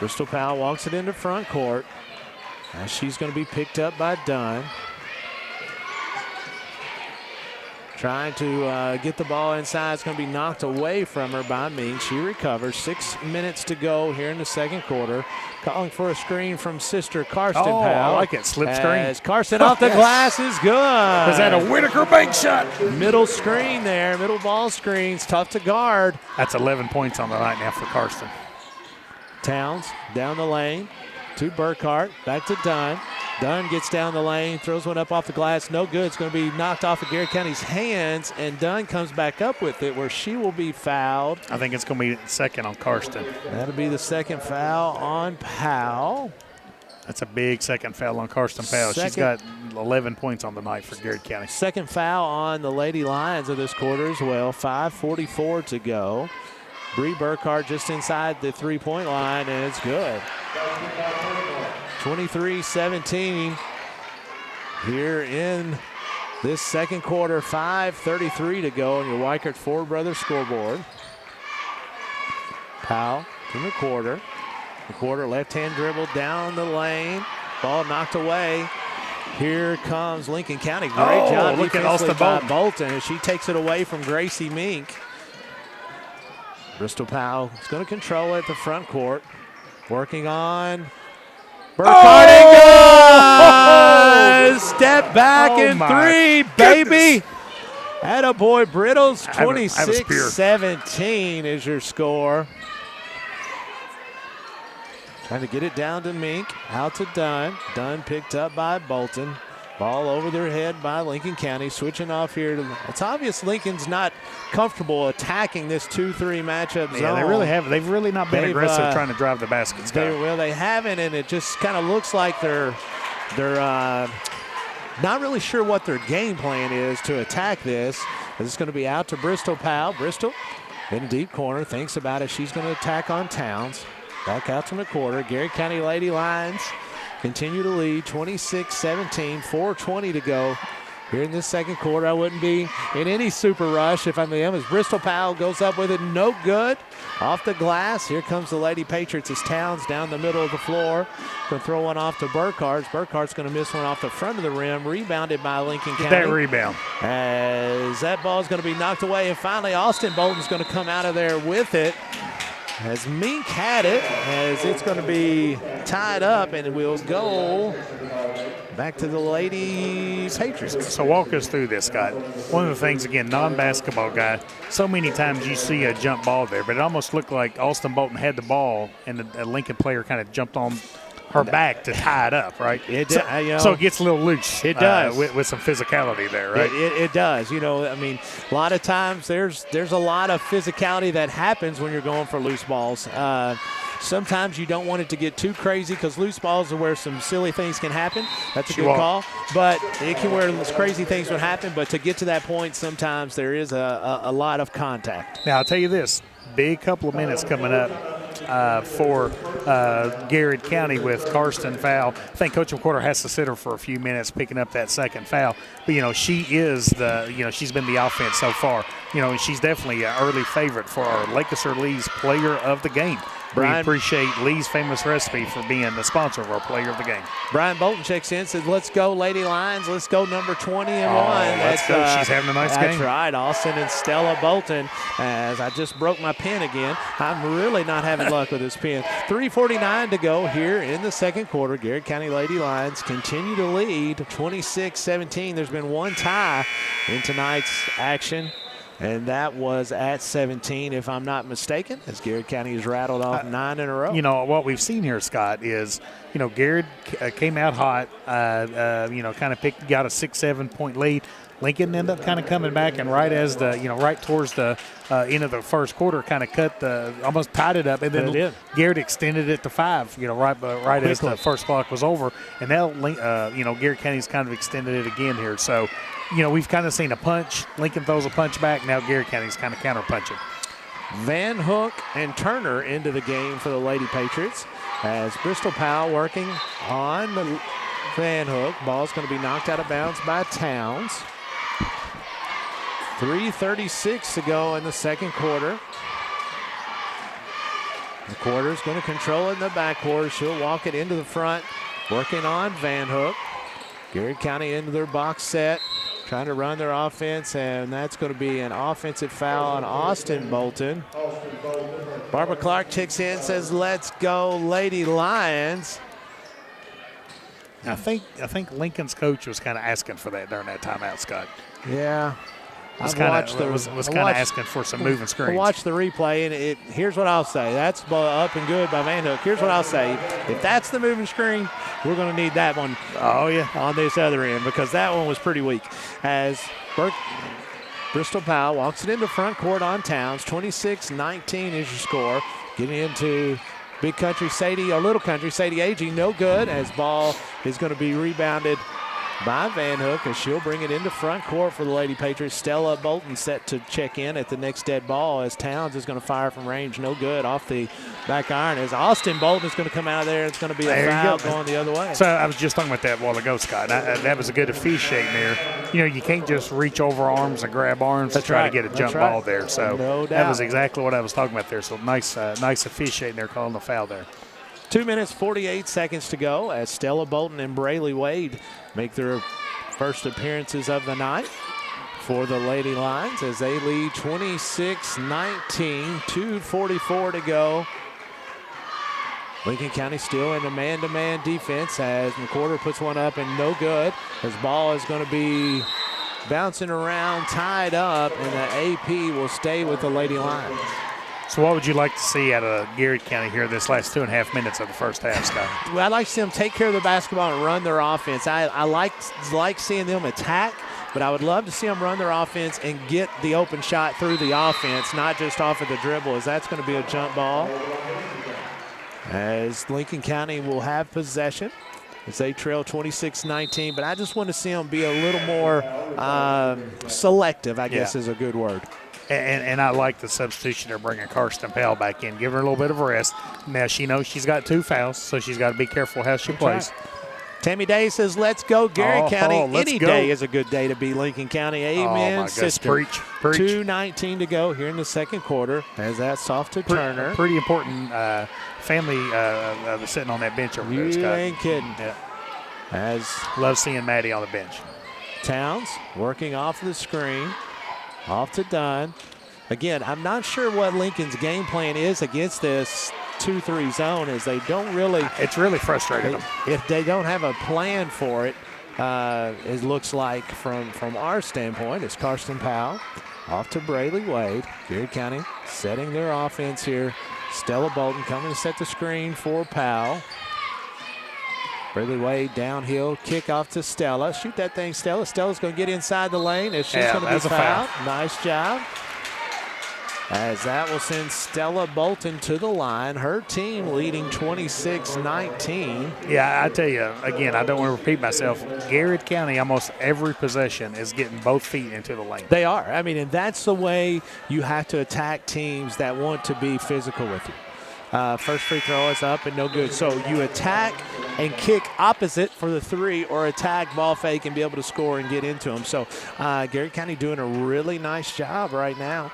S1: Bristol Powell walks it into front court. Now she's going to be picked up by Dunn. trying to get the ball inside. It's going to be knocked away from her by Mink. She recovers. 6 minutes to go here in the second quarter. Calling for a screen from sister Karsten Powell.
S10: I like it. Slip screen.
S1: As Karsten off the glass is good.
S10: Was that a Whitaker bank shot?
S1: Middle screen there. Middle ball screens. Tough to guard.
S10: That's 11 points on the night now for Karsten.
S1: Towns down the lane to Burkhart. Back to Dunn. Dunn gets down the lane, throws one up off the glass. No good. It's going to be knocked off of Garrett County's hands, and Dunn comes back up with it where she will be fouled.
S10: I think it's going to be second on Karsten.
S1: That'll be the second foul on Powell.
S10: That's a big second foul on Karsten Powell. She's got 11 points on the night for Garrett County.
S1: Second foul on the Lady Lions of this quarter as well. 5:44 to go. Bree Burkhart just inside the three-point line, and it's good. 23-17 here in this second quarter. 5:33 to go on your Weikert Ford Brothers scoreboard. Powell in the quarter. The quarter left-hand dribble down the lane. Ball knocked away. Here comes Lincoln County. Great job
S10: look at Austin
S1: Bolton as she takes it away from Gracie Mink. Bristol Powell is going to control it at the front court. Working on Burkhart and good! Step back in three, baby! Attaboy Brittles, 26-17 is your score. Trying to get it down to Mink, out to Dunn. Dunn picked up by Bolton. Ball over their head by Lincoln County. Switching off here. It's obvious Lincoln's not comfortable attacking this 2-3 matchup zone.
S10: They really haven't. They've really not been aggressive trying to drive the baskets down.
S1: Well, they haven't, and it just kind of looks like they're not really sure what their game plan is to attack this. It's going to be out to Bristol Powell. Bristol in deep corner, thinks about it. She's going to attack on Towns. Back out from the quarter. Garrett County Lady Lions continue to lead 26-17, 4:20 to go here in this second quarter. I wouldn't be in any super rush if I'm them, as Bristol Powell goes up with it, no good. Off the glass, here comes the Lady Patriots as Towns down the middle of the floor. Going to throw one off to Burkhart. Burkhart's going to miss one off the front of the rim, rebounded by Lincoln County.
S10: That rebound.
S1: As that ball is going to be knocked away, and finally Austin Bolton's going to come out of there with it. As Mink had it, as it's going to be tied up, and we'll go back to the Lady Patriots.
S10: So walk us through this, Scott. One of the things, again, non-basketball guy, so many times you see a jump ball there, but it almost looked like Austin Bolton had the ball, and a Lincoln player kind of jumped on her back to tie it up, right? So it gets a little loose.
S1: It does.
S10: With some physicality there, right?
S1: It does. You know, I mean, a lot of times there's a lot of physicality that happens when you're going for loose balls. Sometimes you don't want it to get too crazy because loose balls are where some silly things can happen. That's a good call. But it can where crazy things would happen. But to get to that point, sometimes there is a lot of contact.
S10: Now, I'll tell you this. Big couple of minutes coming up for Garrett County with Karsten foul. I think Coach McQuarter has to sit her for a few minutes picking up that second foul. But, you know, she is she's been the offense so far. You know, and she's definitely an early favorite for our Lancaster Lee's player of the game.
S1: Brian,
S10: we appreciate Lee's Famous Recipe for being the sponsor of our player of the game.
S1: Brian Bolton checks in, says, let's go, Lady Lions. Let's go, number 20-1.
S10: Let's go. She's having a nice game.
S1: That's right. Austin and Stella Bolton. As I just broke my pen again. I'm really not having luck with this pen. 3:49 to go here in the second quarter. Garrett County Lady Lions continue to lead 26-17. There's been one tie in tonight's action, and that was at 17, if I'm not mistaken, as Garrett County has rattled off 9 in a row.
S10: You know, what we've seen here, Scott, is, you know, Garrett came out hot, kind of got a 6-7 point lead. Lincoln ended up kind of coming back, and right as right towards the end of the first quarter, kind of almost tied it up, and then Garrett extended it to 5. You know, right as the first clock was over, and now Garrett County's kind of extended it again here. So, you know, we've kind of seen a punch. Lincoln throws a punch back. Now Garrett County's kind of counter punching.
S1: Van Hook and Turner into the game for the Lady Patriots, as Bristol Powell working on the Van Hook. Ball's going to be knocked out of bounds by Towns. 3:36 to go in the second quarter. The quarter's going to control it in the backcourt. She'll walk it into the front, working on Van Hook. Garrett County into their box set. trying to run their offense, and that's going to be an offensive foul on Austin Bolton. Barbara Clark checks in, says, let's go, Lady Lions.
S10: I think Lincoln's coach was kind of asking for that during that timeout, Scott.
S1: Yeah.
S10: Was kind of asking for some moving screens.
S1: I watched the replay, and here's what I'll say. That's up and good by Van Hook. Here's what I'll say. If that's the moving screen, we're going to need that one on this other end, because that one was pretty weak. As Bristol Powell walks it into front court on Towns. 26-19 is your score. Getting into Big Country Sadie, or Little Country Sadie Agee, no good, as ball is going to be rebounded by Van Hook, as she'll bring it into front court for the Lady Patriots. Stella Bolton set to check in at the next dead ball, as Towns is going to fire from range. No good off the back iron, as Austin Bolton is going to come out of there. It's going to be a foul going the other way.
S10: So I was just talking about that a while ago, Scott. That was a good officiating there. You know, you can't just reach over arms and grab arms to try to get a jump ball there. So
S1: no doubt.
S10: That was exactly what I was talking about there. So nice officiating there, calling the foul there.
S1: 2 minutes, 48 seconds to go, as Stella Bolton and Brayley Wade make their first appearances of the night for the Lady Lions, as they lead 26-19, 2:44 to go. Lincoln County still in a man-to-man defense, as McWhorter puts one up and no good. His ball is going to be bouncing around, tied up, and the AP will stay with the Lady Lions.
S10: So what would you like to see out of Garrett County here this last 2.5 minutes of the first half, Scott?
S1: Well, I'd like to see them take care of the basketball and run their offense. I like seeing them attack, but I would love to see them run their offense and get the open shot through the offense, not just off of the dribble, as that's going to be a jump ball. As Lincoln County will have possession, as they trail 26-19, but I just want to see them be a little more selective, I guess is a good word.
S10: And I like the substitution. They're bringing Karsten Powell back in, give her a little bit of a rest. Now she knows she's got 2 fouls, so she's got to be careful how she plays.
S1: Tammy Day says, let's go, Garrett County. Any day is a good day to be Lincoln County. Amen, sister.
S10: Preach.
S1: 2:19 to go here in the second quarter, as that's off to Turner.
S10: Pretty important family sitting on that bench over there, Scott.
S1: You ain't kidding.
S10: Yeah.
S1: As
S10: love seeing Maddie on the bench.
S1: Towns working off the screen. Off to Dunn. Again, I'm not sure what Lincoln's game plan is against this 2-3 zone, as they don't really.
S10: It's really frustrating them.
S1: If they don't have a plan for it, it looks like from our standpoint, it's Karsten Powell off to Brayley Wade. Garrett County setting their offense here. Stella Bolton coming to set the screen for Powell. Brayley Wade downhill, kick off to Stella. Shoot that thing, Stella. Stella's going to get inside the lane. She's going to be fouled. Nice job. As that will send Stella Bolton to the line. Her team leading 26-19.
S10: Yeah, I tell you, again, I don't want to repeat myself. Garrett County, almost every possession is getting both feet into the lane.
S1: They are. I mean, and that's the way you have to attack teams that want to be physical with you. First free throw is up and no good. So you attack and kick opposite for the 3, or attack, ball fake, and be able to score and get into them. So Garrett County doing a really nice job right now.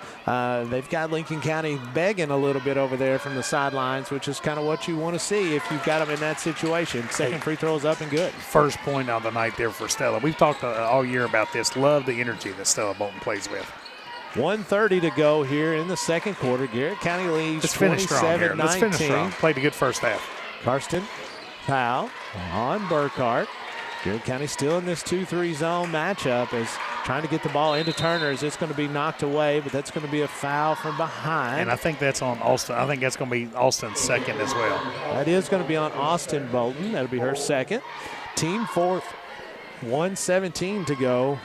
S1: They've got Lincoln County begging a little bit over there from the sidelines, which is kind of what you want to see if you've got them in that situation. Second free throw is up and good.
S10: First point of the night there for Stella. We've talked all year about this. Love the energy that Stella Bolton plays with.
S1: 1:30 to go here in the second quarter. Garrett County leads 27-19.
S10: Let's finish strong. Played a good first half.
S1: Karsten Powell on Burkhart. Garrett County still in this 2-3 zone matchup, is trying to get the ball into Turner, as it's going to be knocked away, but that's going to be a foul from behind.
S10: And I think that's on Austin. I think that's going to be Austin's second as well.
S1: That is going to be on Austin Bolton. That'll be her second. Team fourth. 1:17 to go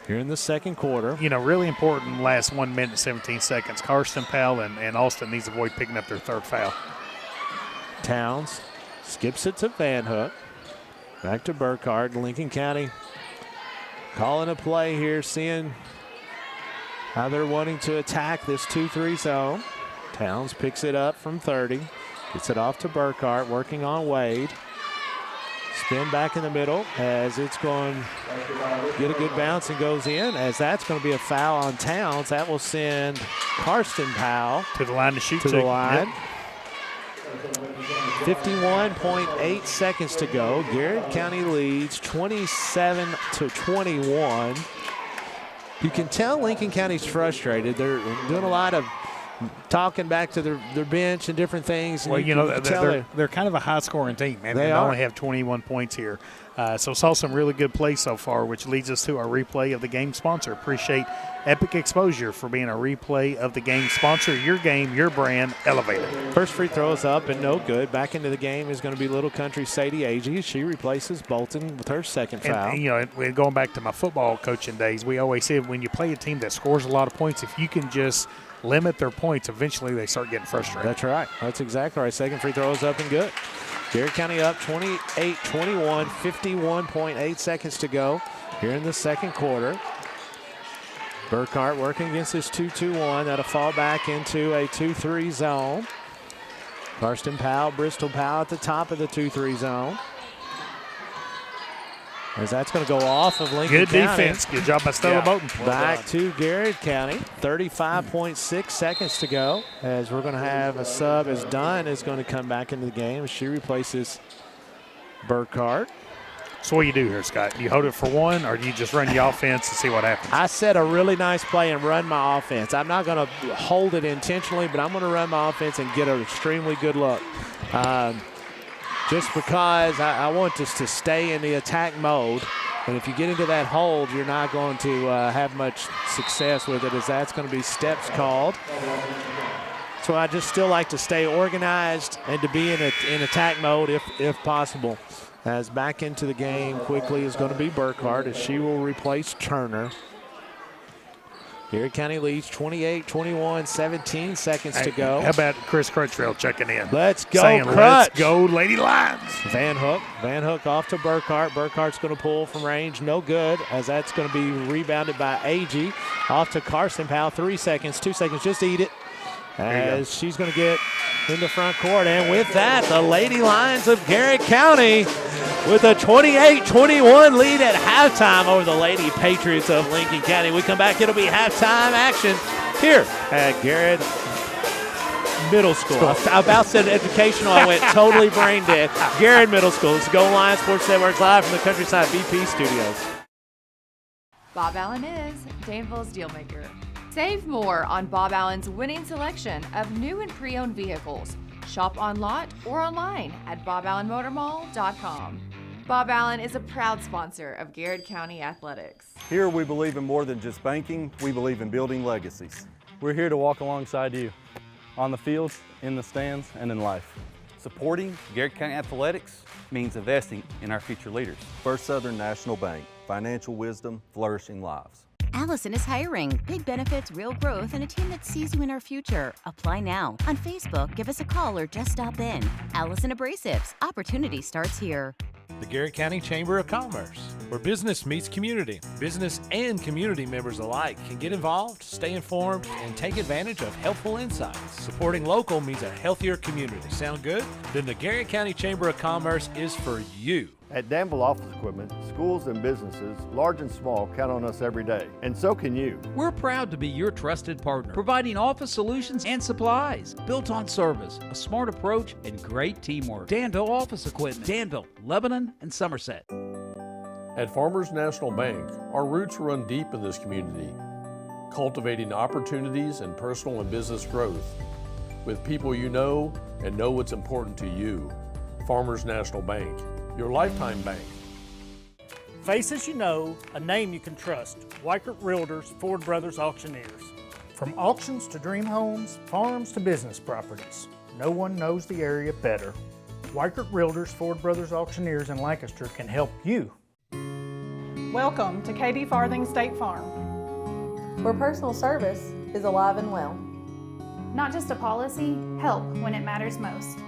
S1: here in the second quarter.
S10: You know, really important last 1 minute, 17 seconds. Karsten Powell and Austin needs to avoid picking up their third foul.
S1: Towns skips it to Van Hook. Back to Burkhart. Lincoln County calling a play here, seeing how they're wanting to attack this 2-3 zone. Towns picks it up from 30. Gets it off to Burkhart, working on Wade. Spin back in the middle, as it's going to get a good bounce and goes in, as that's going to be a foul on Towns. That will send Karsten Powell
S10: to the line to shoot.
S1: To the line. 51.8 seconds to go. Garrett County leads 27-21. You can tell Lincoln County's frustrated. They're doing a lot of talking back to their bench and different things. And
S10: well, they're kind of a high-scoring team, and they only have 21 points here. So saw some really good plays so far, which leads us to our replay of the game sponsor. Appreciate Epic Exposure for being a replay of the game sponsor. Your game, your brand, elevated.
S1: First free throw is up and no good. Back into the game is going to be Little Country Sadie Agee. She replaces Bolton with her second foul.
S10: And going back to my football coaching days, we always said when you play a team that scores a lot of points, if you can just limit their points, eventually they start getting frustrated.
S1: That's right. That's exactly right. Second free throw is up and good. Garrett County up 28-21, 51.8 seconds to go here in the second quarter. Burkhart working against this 2-2-1. That'll fall back into a 2-3 zone. Karsten Powell, Bristol Powell at the top of the 2-3 zone. As that's going to go off of Lincoln County.
S10: Good defense. Good job by Stella Bolton.
S1: Back to Garrett County. 35.6 seconds to go. As we're going to have a sub as Dunn is going to come back into the game. She replaces Burkhart.
S10: So what do you do here, Scott? Do you hold it for one, or do you just run the offense and see what happens?
S1: I set a really nice play and run my offense. I'm not going to hold it intentionally, but I'm going to run my offense and get an extremely good look. Just because I want us to stay in the attack mode. And if you get into that hold, you're not going to have much success with it, as that's going to be steps called. So I just still like to stay organized and to be in attack mode if possible. As back into the game quickly is going to be Burkhart, as she will replace Turner. Garrett County leads 28-21, 17 seconds to go.
S10: How about Chris Crutchfield checking in?
S1: Let's go,
S10: saying,
S1: Crutch.
S10: Let's go, Lady Lions.
S1: Van Hook off to Burkhart. Burkhart's going to pull from range, no good, as that's going to be rebounded by Agee. Off to Carson Powell, 3 seconds, 2 seconds, just eat it. As she's going to get in the front court. And with that, the Lady Lions of Garrett County with a 28-21 lead at halftime over the Lady Patriots of Lincoln County. We come back, it'll be halftime action here at Garrett Middle School. I about said educational, I went totally brain dead. Garrett Middle School. It's Go Lions Sports Network live from the Countryside BP studios.
S3: Bob Allen is Danville's Dealmaker. Save more on Bob Allen's winning selection of new and pre-owned vehicles. Shop on lot or online at boballenmotormall.com. Bob Allen is a proud sponsor of Garrett County Athletics.
S4: Here we believe in more than just banking, we believe in building legacies.
S6: We're here to walk alongside you on the fields, in the stands, and in life.
S14: Supporting Garrett County Athletics means investing in our future leaders.
S4: First Southern National Bank, financial wisdom, flourishing lives.
S7: Allison is hiring. Big benefits, real growth, and a team that sees you in our future. Apply now. On Facebook, give us a call or just stop in. Allison Abrasives. Opportunity starts here.
S5: The Garrett County Chamber of Commerce, where business meets community. Business and community members alike can get involved, stay informed, and take advantage of helpful insights. Supporting local means a healthier community. Sound good? Then the Garrett County Chamber of Commerce is for you.
S8: At Danville Office Equipment, schools and businesses, large and small, count on us every day, and so can you.
S2: We're proud to be your trusted partner, providing office solutions and supplies built on service, a smart approach, and great teamwork. Danville Office Equipment, Danville, Lebanon, and Somerset.
S9: At Farmers National Bank, our roots run deep in this community, cultivating opportunities and personal and business growth with people you know and know what's important to you. Farmers National Bank, your lifetime bank.
S10: Faces you know, a name you can trust. Weichert Realtors, Ford Brothers Auctioneers. From auctions to dream homes, farms to business properties, no one knows the area better. Weichert Realtors, Ford Brothers Auctioneers in Lancaster can help you.
S11: Welcome to Katie Farthing State Farm,
S12: where personal service is alive and well.
S13: Not just a policy, help when it matters most.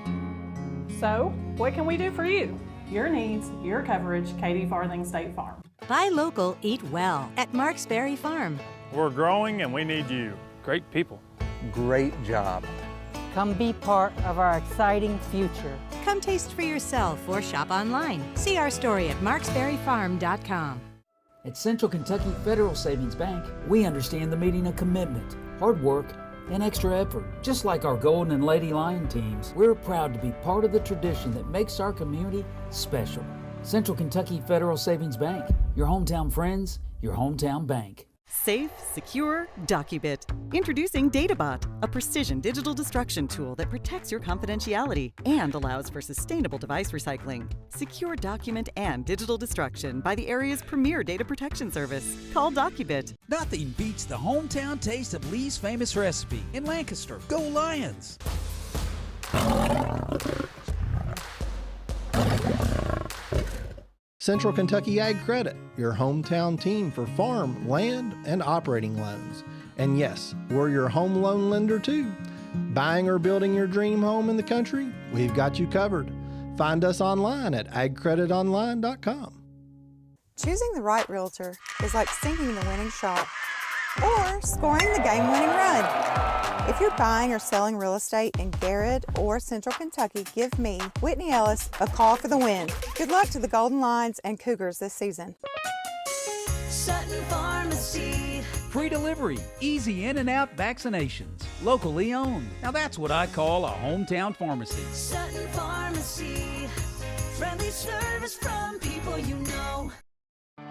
S11: So, what can we do for you? Your needs, your coverage, Katie Farthing State Farm.
S21: Buy local, eat well at Marksberry Farm.
S10: We're growing and we need you.
S6: Great people.
S14: Great job.
S22: Come be part of our exciting future.
S21: Come taste for yourself or shop online. See our story at marksberryfarm.com.
S15: At Central Kentucky Federal Savings Bank, we understand the meaning of commitment, hard work, and extra effort. Just like our Golden and Lady Lion teams, we're proud to be part of the tradition that makes our community special. Central Kentucky Federal Savings Bank, your hometown friends, your hometown bank.
S16: Safe, secure, DocuBit. Introducing DataBot, a precision digital destruction tool that protects your confidentiality and allows for sustainable device recycling. Secure document and digital destruction by the area's premier data protection service. Call DocuBit.
S2: Nothing beats the hometown taste of Lee's famous recipe in Lancaster. Go Lions!
S17: Central Kentucky Ag Credit, your hometown team for farm, land, and operating loans. And yes, we're your home loan lender too. Buying or building your dream home in the country? We've got you covered. Find us online at agcreditonline.com.
S18: Choosing the right realtor is like sinking the winning shot or scoring the game-winning run. If you're buying or selling real estate in Garrett or Central Kentucky, give me, Whitney Ellis, a call for the win. Good luck to the Golden Lions and Cougars this season.
S19: Sutton Pharmacy.
S2: Free delivery, easy in and out vaccinations, locally owned. Now that's what I call a hometown pharmacy.
S19: Sutton Pharmacy. Friendly service from people you know.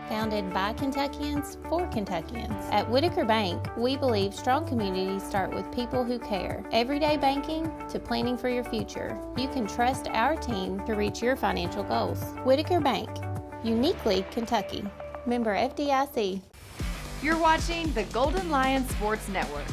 S20: Founded by Kentuckians for Kentuckians. At Whitaker Bank, we believe strong communities start with people who care. Everyday banking to planning for your future. You can trust our team to reach your financial goals. Whitaker Bank, uniquely Kentucky. Member FDIC.
S3: You're watching the Golden Lions Sports Network.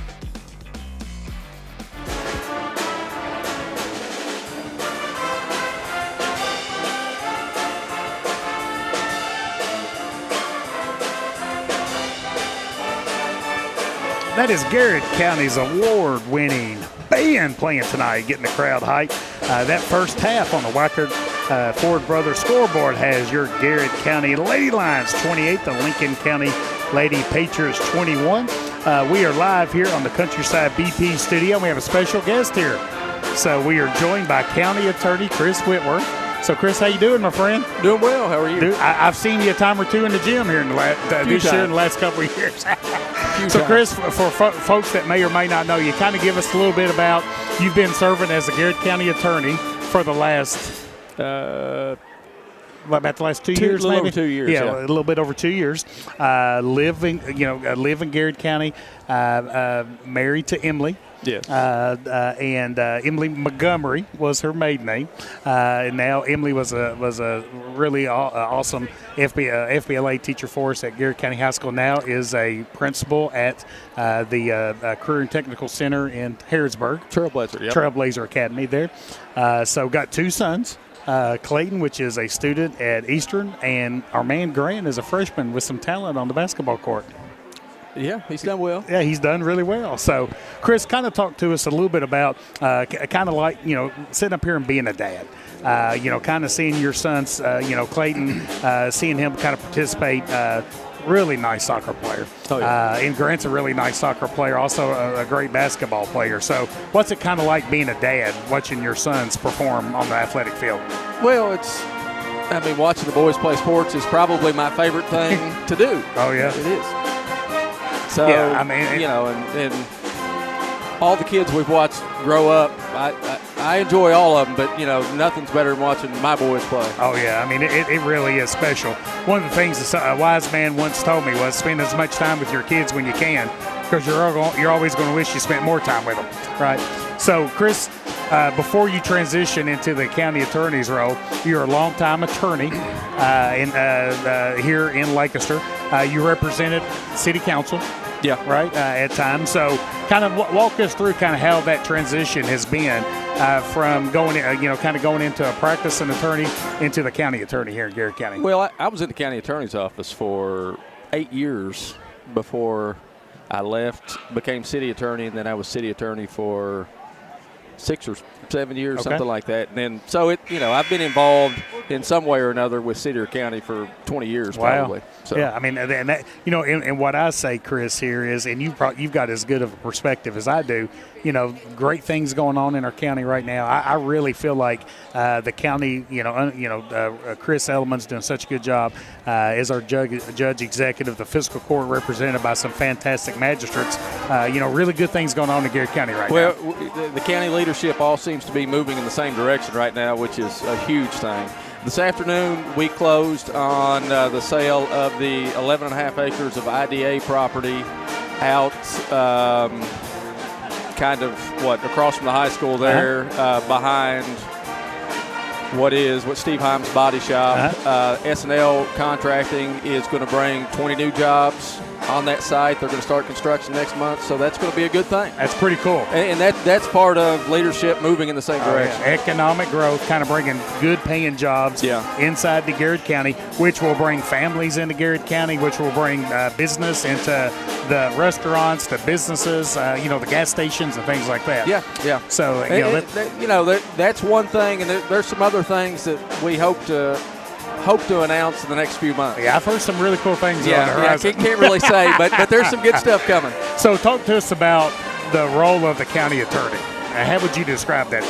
S23: That is Garrett County's award-winning band playing tonight, getting the crowd hyped. That first half on the Wackert Ford Brothers scoreboard has your Garrett County Lady Lions 28, the Lincoln County Lady Patriots 21. We are live here on the Countryside BP studio. We have a special guest here. So we are joined by County Attorney Chris Whitworth. So, Chris, how you doing, my friend?
S9: Doing well. How are you?
S23: I've seen you a time or two in the gym here in the this year and the last couple of years. So, Chris, for folks that may or may not know you, kind of give us a little bit about you've been serving as a Garrett County attorney for the last about the last 2 years,
S9: maybe?
S23: Over
S9: 2 years,
S23: yeah, a little bit over 2 years. Live in Garrett County, married to Emily.
S9: Yes.
S23: And Emily Montgomery was her maiden name. And now Emily was a really awesome FBLA teacher for us at Garrett County High School. Now is a principal at the Career and Technical Center in Harrodsburg.
S9: Trailblazer, yep.
S23: Trailblazer Academy there. So got two sons. Clayton, which is a student at Eastern, and our man Grant is a freshman with some talent on the basketball court.
S9: Yeah, he's done well.
S23: Yeah, he's done really well. So, Chris, kind of talk to us a little bit about kind of like, sitting up here and being a dad. Kind of seeing your sons, Clayton, seeing him kind of participate. Really nice soccer player.
S9: Oh, yeah.
S23: And Grant's a really nice soccer player, also a great basketball player. So what's it kind of like being a dad, watching your sons perform on the athletic field?
S9: Well, watching the boys play sports is probably my favorite thing to do.
S23: Oh, yeah.
S9: It is. So,
S23: yeah,
S9: and all the kids we've watched grow up, I enjoy all of them, but, nothing's better than watching my boys play.
S23: Oh, yeah. It really is special. One of the things a wise man once told me was spend as much time with your kids when you can, because you're always going to wish you spent more time with them, right? So, Chris, before you transition into the county attorney's role, you're a longtime attorney here in Lancaster. You represented city council.
S9: Yeah.
S23: Right, at times. So kind of walk us through kind of how that transition has been from going into a practicing attorney into the county attorney here in Garrett County.
S9: Well, I was in the county attorney's office for 8 years before I left, became city attorney, and then I was city attorney for 6 or 7 years, something like that. And then, so I've been involved
S1: in some way or another with city or county for 20 years,
S23: Wow.
S1: probably. So.
S23: Yeah, I mean, and that, and what I say, Chris, here is, and you've got as good of a perspective as I do. Great things going on in our county right now. I really feel like the county, Chris Elliman's doing such a good job as our judge executive, the fiscal court represented by some fantastic magistrates. Really good things going on in Garrett County right now.
S1: Well, the county leadership all seems to be moving in the same direction right now, which is a huge thing. This afternoon, we closed on the sale of the 11.5 acres of IDA property out across from the high school there, behind what Steve Himes' body shop. S&L Contracting is going to bring 20 new jobs on that site. They're going to start construction next month, so that's going to be a good thing.
S23: That's pretty cool.
S1: And that's part of leadership moving in the same direction.
S23: Economic growth, kind of bringing good paying jobs inside the Garrett County, which will bring families into Garrett County, which will bring business into the restaurants, the businesses, the gas stations and things like that.
S1: Yeah.
S23: So,
S1: that's one thing, and there's some other things that we hope to announce in the next few months.
S23: Yeah, I've heard some really cool things on the horizon.
S1: I can't really say, but there's some good stuff coming.
S23: So talk to us about the role of the county attorney. How would you describe that?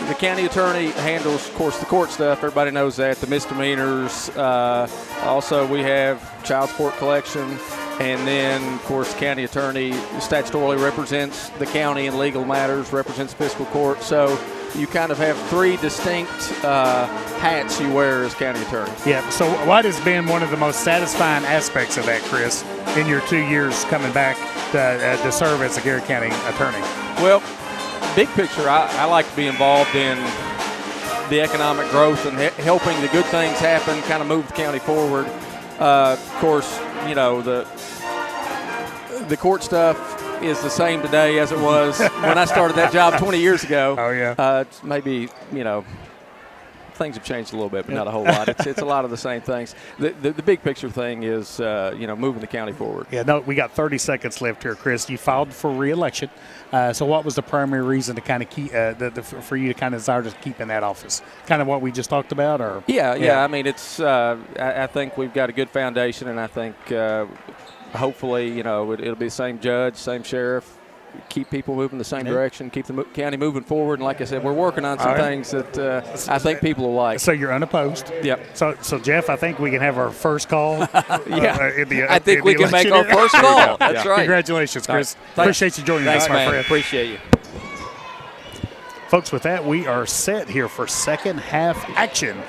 S1: The county attorney handles, of course, the court stuff. Everybody knows that, the misdemeanors. Also, we have child support collection. And then, of course, the county attorney statutorily represents the county in legal matters, represents fiscal court. So you kind of have three distinct hats you wear as county attorney.
S23: Yeah, so what has been one of the most satisfying aspects of that, Chris, in your 2 years coming back to serve as a Garrett County attorney?
S1: Well, big picture, I like to be involved in the economic growth and helping the good things happen, kind of move the county forward. Of course, the court stuff is the same today as it was when I started that job 20 years ago.
S23: Oh, yeah.
S1: Maybe, things have changed a little bit, but not a whole lot. It's a lot of the same things. The big picture thing is, moving the county forward.
S23: Yeah, no, we got 30 seconds left here, Chris. You filed for re-election. So what was the primary reason to kind of keep, for you to kind of desire to keep in that office? Kind of what we just talked about? Or
S1: Yeah. I mean, it's. I think we've got a good foundation, and I think hopefully, it'll be the same judge, same sheriff, keep people moving the same direction, keep the county moving forward. And like I said, we're working on some things that I think people will like.
S23: So you're unopposed.
S1: Yep.
S23: So Jeff, I think we can have our first call.
S1: I think we can make our first call. That's right.
S23: Congratulations, Chris. Right. Appreciate you joining us, my friend.
S1: Appreciate you.
S23: Folks, with that, we are set here for second half action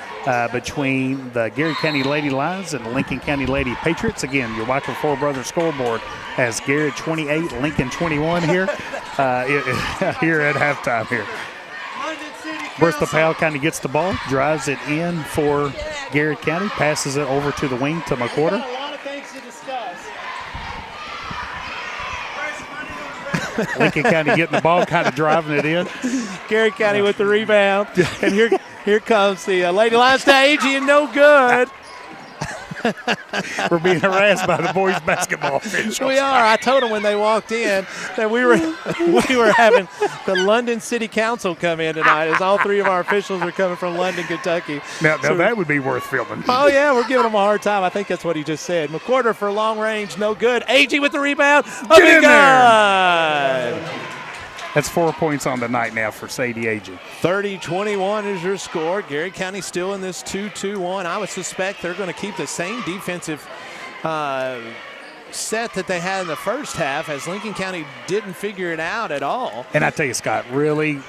S23: between the Garrett County Lady Lions and the Lincoln County Lady Patriots. Again, your Weicker Four Brothers scoreboard has Garrett 28, Lincoln 21 here here at halftime here. Bristol Powell kind of gets the ball, drives it in for Garrett County, passes it over to the wing to McWhorter. Lincoln County getting the ball, kind of driving it in.
S4: Garrett County with the rebound. And here comes the Lady Lions to A.G. and no good.
S23: We're being harassed by the boys basketball officials.
S4: We are. I told them when they walked in that we were having the London City Council come in tonight, as all three of our officials are coming from London, Kentucky.
S23: Now that would be worth filming.
S4: Oh, yeah, we're giving them a hard time. I think that's what he just said. McWhorter for long range, no good. A.G. with the rebound.
S23: Get in there. That's 4 points on the night now for Sadie Agee.
S4: 30-21 is your score. Garrett County still in this 2-2-1. I would suspect they're going to keep the same defensive set that they had in the first half, as Lincoln County didn't figure it out at all.
S23: And I tell you, Scott, really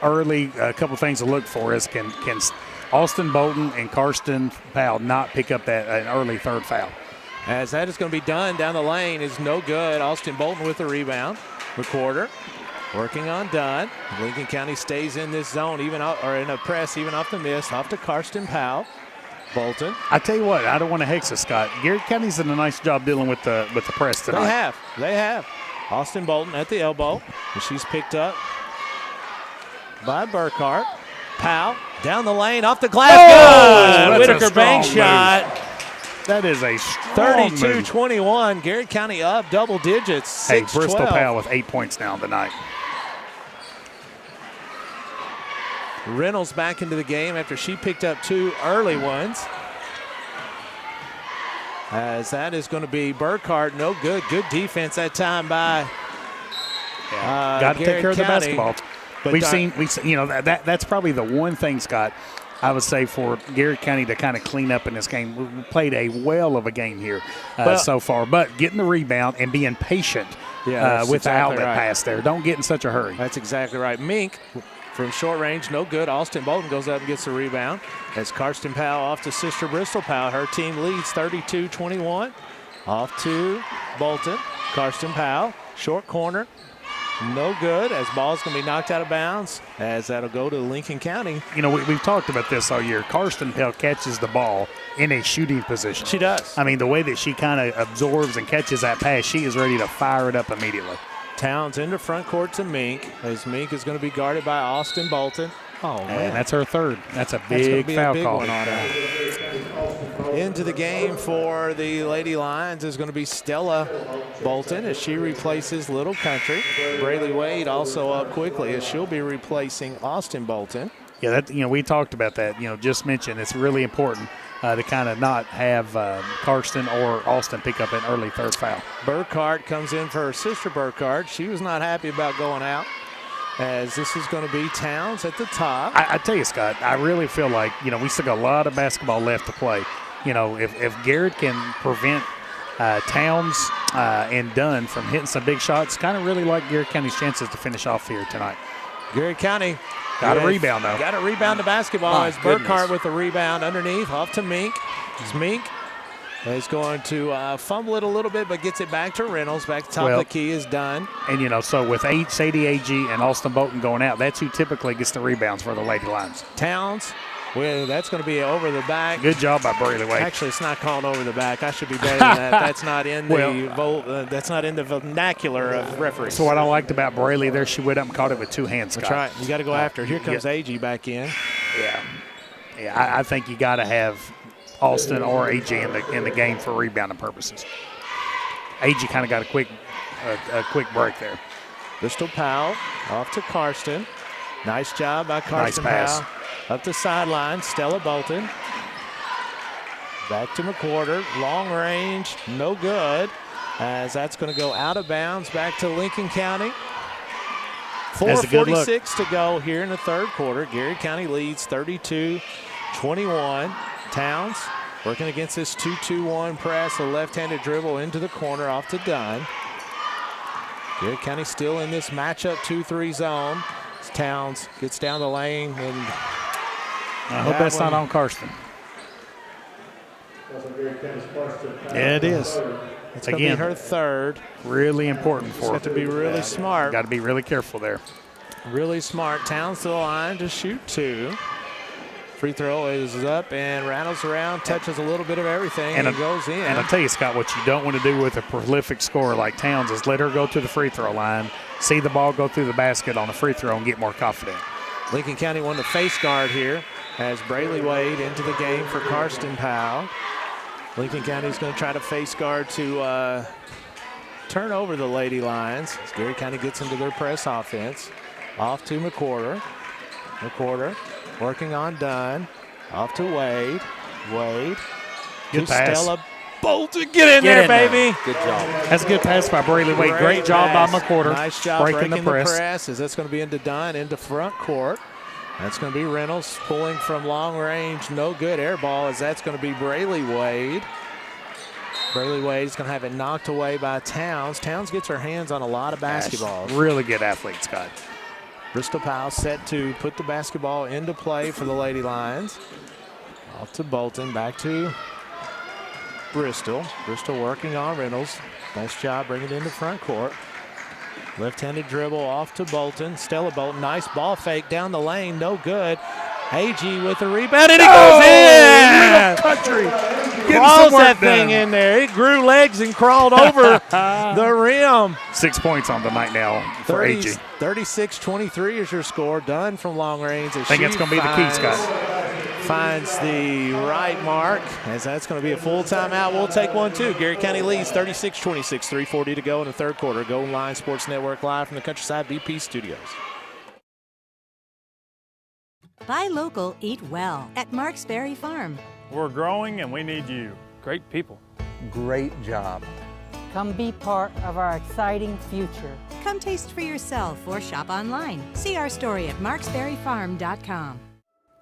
S23: early, a couple things to look for is can Austin Bolton and Karsten Powell not pick up an early third foul?
S4: As that is going to be done down the lane is no good. Austin Bolton with the rebound. McWhorter working on Dunn. Lincoln County stays in this zone, in a press, even off the miss, off to Karsten Powell. Bolton.
S23: I tell you what, I don't want to hex it, Scott. Garrett County's done a nice job dealing with the press tonight.
S4: They have. Austin Bolton at the elbow. And she's picked up by Burkhart. Powell down the lane, off the glass.
S23: Oh,
S4: good! Whitaker bank shot.
S23: That is a strong
S4: 32-21. Garrett County up double digits. 6-12.
S23: Hey, Bristol Powell with 8 points now on the night.
S4: Reynolds back into the game after she picked up 2 early ones. As that is going to be Burkhart. No good. Good defense that time by
S23: got to take care of the basketball.
S4: But
S23: we've seen, you know, that's probably the one thing, Scott, I would say for Garrett County to kind of clean up in this game. We played a well of a game here so far, but getting the rebound and being patient with the outlet pass there. Don't get in such a hurry.
S4: That's exactly right. Mink from short range, no good. Austin Bolton goes up and gets the rebound. As Karsten Powell off to Sister Bristol Powell. Her team leads 32-21. Off to Bolton. Karsten Powell, short corner. No good, as ball's going to be knocked out of bounds, as that'll go to Lincoln County.
S23: You know, we've talked about this all year. Karsten Pell catches the ball in a shooting position.
S4: She does.
S23: I mean, the way that she kind of absorbs and catches that pass, she is ready to fire it up immediately.
S4: Towns into front court to Mink, as Mink is going to be guarded by Austin Bolton. Oh, man.
S23: And that's her third. That's a big foul call.
S4: On her. Into the game for the Lady Lions is going to be Stella Bolton as she replaces Little Country. Braylee Wade also up quickly as she'll be replacing Austin Bolton.
S23: Yeah, that, you know, we talked about that. You know, just mentioned it's really important to kind of not have Karsten or Austin pick up an early third foul.
S4: Burkhart comes in for her sister Burkhart. She was not happy about going out, as this is going to be Towns at the top.
S23: I tell you, Scott, I really feel like, you know, we still got a lot of basketball left to play. You know, if Garrett can prevent Towns and Dunn from hitting some big shots, kind of really like Garrett County's chances to finish off here tonight.
S4: Garrett County
S23: got a rebound, though.
S4: Got a rebound the basketball as Burkhart with the rebound underneath, off to Mink. As Mink is going to fumble it a little bit, but gets it back to Reynolds. Back to top of the key is Dunn.
S23: And, you know, so with Sadie Agee and Austin Bolton going out, that's who typically gets the rebounds for the Lady Lions.
S4: Towns. Well, that's going to be over the back.
S23: Good job by Braylee Wade.
S4: Actually, it's not called over the back. I should be better than that. That's not in the vernacular of referees.
S23: So what I liked about Braylee there, she went up and caught it with 2 hands.
S4: That's right. You got to go after it. Here comes Agee back in.
S23: Yeah. I think you got to have Austin or Agee in the game for rebounding purposes. Agee kind of got a quick break there.
S4: Bristol Powell off to Karsten. Nice job by Karsten Powell. Up the sideline, Stella Bolton. Back to McWhorter, long range, no good, as that's going to go out of bounds back to Lincoln County. 4:46 to go here in the third quarter. Garrett County leads 32-21. Towns working against this 2-2-1 press, a left-handed dribble into the corner off to Dunn. Garrett County still in this matchup 2-3 zone. Towns gets down the lane, and
S23: I hope that's not on Karsten. Yeah, it is.
S4: It's going to be her third.
S23: Really important for her.
S4: Have to be really smart.
S23: Got to be really careful there.
S4: Really smart. Towns to the line to shoot 2. Free throw is up and rattles around, touches a little bit of everything, and goes in.
S23: And I'll tell you, Scott, what you don't want to do with a prolific scorer like Towns is let her go to the free throw line, see the ball go through the basket on the free throw, and get more confident.
S4: Lincoln County won the face guard here as Braylee Wade into the game for Karsten Powell. Lincoln County is going to try to face guard to turn over the Lady Lions. As Garrett County gets into their press offense. Off to McWhorter. McWhorter working on Dunn. Off to Wade. Wade.
S23: Good pass.
S4: Stella Bolton. Get in there, baby.
S23: Good job. That's a good pass by Braylee Wade. Great job by McWhorter.
S4: Nice job breaking
S23: the press.
S4: As that's going to be into Dunn, into front court. That's going to be Reynolds pulling from long range. No good air ball, as that's going to be Braylee Wade. Braylee Wade is going to have it knocked away by Towns. Towns gets her hands on a lot of basketballs.
S23: Really good athlete, Scott.
S4: Bristol Powell set to put the basketball into play for the Lady Lions. Off to Bolton, back to Bristol. Bristol working on Reynolds. Nice job bringing it into front court. Left-handed dribble off to Bolton. Stella Bolton, nice ball fake down the lane, no good. Agee with the rebound, and it goes in!
S23: Country.
S4: Crawls that thing in there. It grew legs and crawled over the rim.
S23: 6 points on the night now for Agee.
S4: 36-23 is your score. Dunn from long range.
S23: I think it's going to be the key, Scott.
S4: Finds the right mark, as that's going to be a full timeout. We'll take one, too. Garrett County leads 36-26, 3:40 to go in the third quarter. Golden Line Sports Network live from the Countryside BP studios.
S21: Buy local, eat well at Marks Berry Farm.
S23: We're growing and we need you. Great people.
S14: Great job.
S22: Come be part of our exciting future.
S21: Come taste for yourself or shop online. See our story at marksberryfarm.com.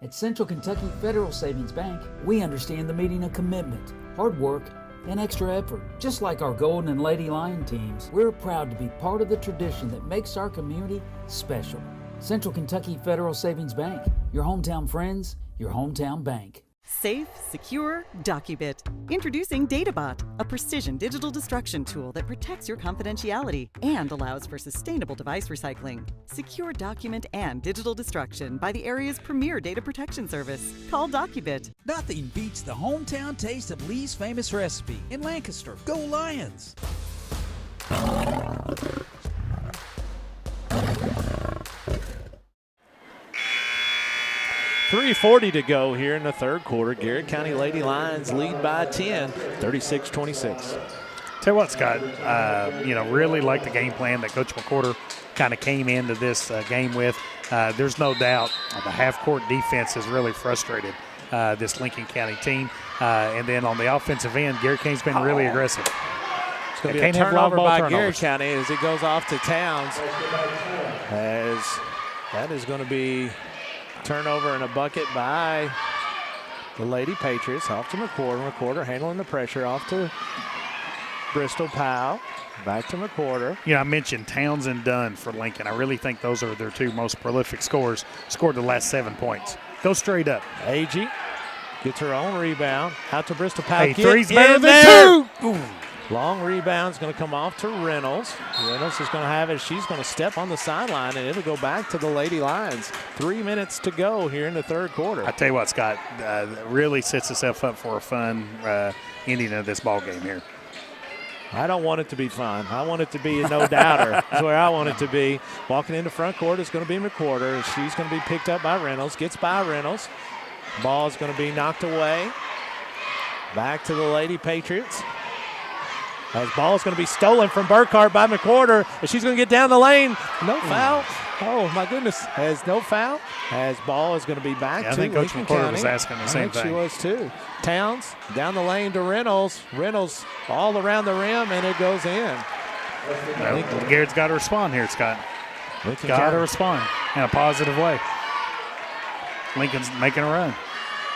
S15: At Central Kentucky Federal Savings Bank, we understand the meaning of commitment, hard work, and extra effort. Just like our Golden and Lady Lion teams, we're proud to be part of the tradition that makes our community special. Central Kentucky Federal Savings Bank, your hometown friends, your hometown bank.
S16: Safe, secure, DocuBit. Introducing DataBot, a precision digital destruction tool that protects your confidentiality and allows for sustainable device recycling. Secure document and digital destruction by the area's premier data protection service. Call DocuBit.
S2: Nothing beats the hometown taste of Lee's famous recipe in Lancaster. Go Lions!
S4: 3:40 to go here in the third quarter. Garrett County Lady Lions lead by 10, 36-26.
S23: Tell you what, Scott, really like the game plan that Coach McWhorter kind of came into this game with. There's no doubt the half-court defense has really frustrated this Lincoln County team. And then on the offensive end, Garrett County's been really aggressive.
S4: It's going to be a turnover by Garrett County as it goes off to Towns. As that is going to be turnover and a bucket by the Lady Patriots. Off to McWhorter. McWhorter handling the pressure. Off to Bristol Powell. Back to McWhorter.
S23: I mentioned Towns and Dunn for Lincoln. I really think those are their two most prolific scorers. Scored the last 7 points. Go straight up.
S4: Agee gets her own rebound. Out to Bristol Powell.
S23: Hey, three's better than two. Ooh.
S4: Long rebound's going to come off to Reynolds. Reynolds is going to have it. She's going to step on the sideline, and it'll go back to the Lady Lions. 3 minutes to go here in the third quarter.
S23: I tell you what, Scott, really sets itself up for a fun ending of this ball game here.
S4: I don't want it to be fun. I want it to be a no-doubter. That's where I want it to be. Walking into front court is going to be McWhorter. She's going to be picked up by Reynolds. Gets by Reynolds. Ball is going to be knocked away. Back to the Lady Patriots. As ball is going to be stolen from Burkhart by McWhorter. And she's going to get down the lane. No foul. Oh, my goodness. Has no foul. As ball is going to be back to
S23: I think Coach
S4: Lincoln
S23: McWhorter
S4: County.
S23: was asking the same thing.
S4: She was too. Towns down the lane to Reynolds. Reynolds all around the rim, and it goes in.
S23: Well, Garrett's got to respond here, Scott.
S4: Lincoln
S23: Got to
S4: County.
S23: respond in a positive way. Lincoln's making a run.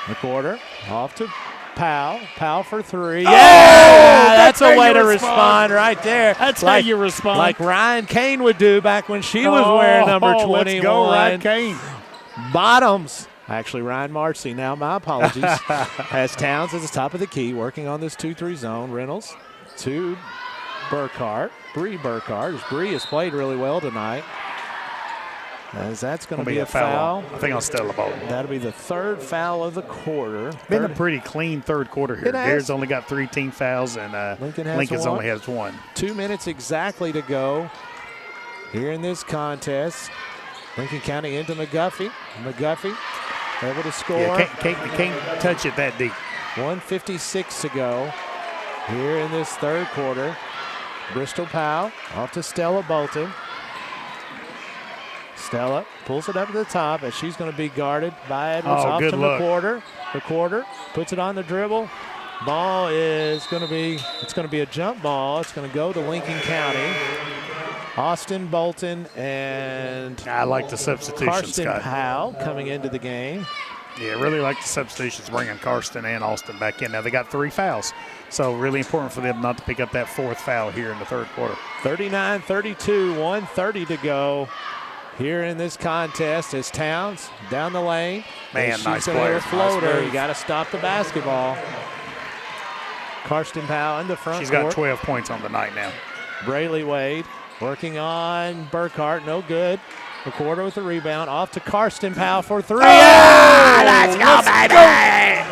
S4: McWhorter off to Powell. Powell for three.
S23: Oh,
S4: Yeah! That's a
S23: how
S4: way
S23: you
S4: to
S23: respond.
S4: respond right there.
S23: That's how you respond.
S4: Like Ryan Kane would do back when she was wearing number 21.
S23: Let's go, Ryan Kane.
S4: Bottoms. Actually, Ryan Marcy. Now, my apologies. Has Towns at the top of the key, working on this 2-3 zone. Reynolds to Burkhart. Bree Burkhart. Bree has played really well tonight. As that's going to be a foul.
S23: I think I'll steal the ball.
S4: That'll be the third foul of the quarter.
S23: Been a pretty clean third quarter here.
S4: It has.
S23: Garrett's only got 3 team fouls, and Lincoln's only has 1.
S4: 2 minutes exactly to go here in this contest. Lincoln County into McGuffey. McGuffey able to score.
S23: Yeah, can't touch it that deep.
S4: 1:56 to go here in this third quarter. Bristol Powell off to Stella Bolton. Stella pulls it up to the top as she's going to be guarded by Edwards. Off to McWhorter. McWhorter puts it on the dribble. Ball is going to be a jump ball. It's going to go to Lincoln County. Austin Bolton and
S23: I like the substitutions,
S4: Karsten
S23: Scott.
S4: Powell coming into the game.
S23: Yeah, really like the substitutions, bringing Karsten and Austin back in. Now they got 3 fouls, so really important for them not to pick up that 4th foul here in the third quarter.
S4: 39-32, 1:30 to go here in this contest as Towns down the lane.
S23: Man,
S4: she's
S23: nice
S4: gonna hit
S23: player.
S4: a floater.
S23: Nice move.
S4: You got to stop the basketball. Karsten Powell in the front
S23: She's
S4: court.
S23: got 12 points on the night now.
S4: Brayley Wade working on Burkhart. No good. McWhorter with the rebound. Off to Karsten Powell for 3.
S23: Let's go, baby!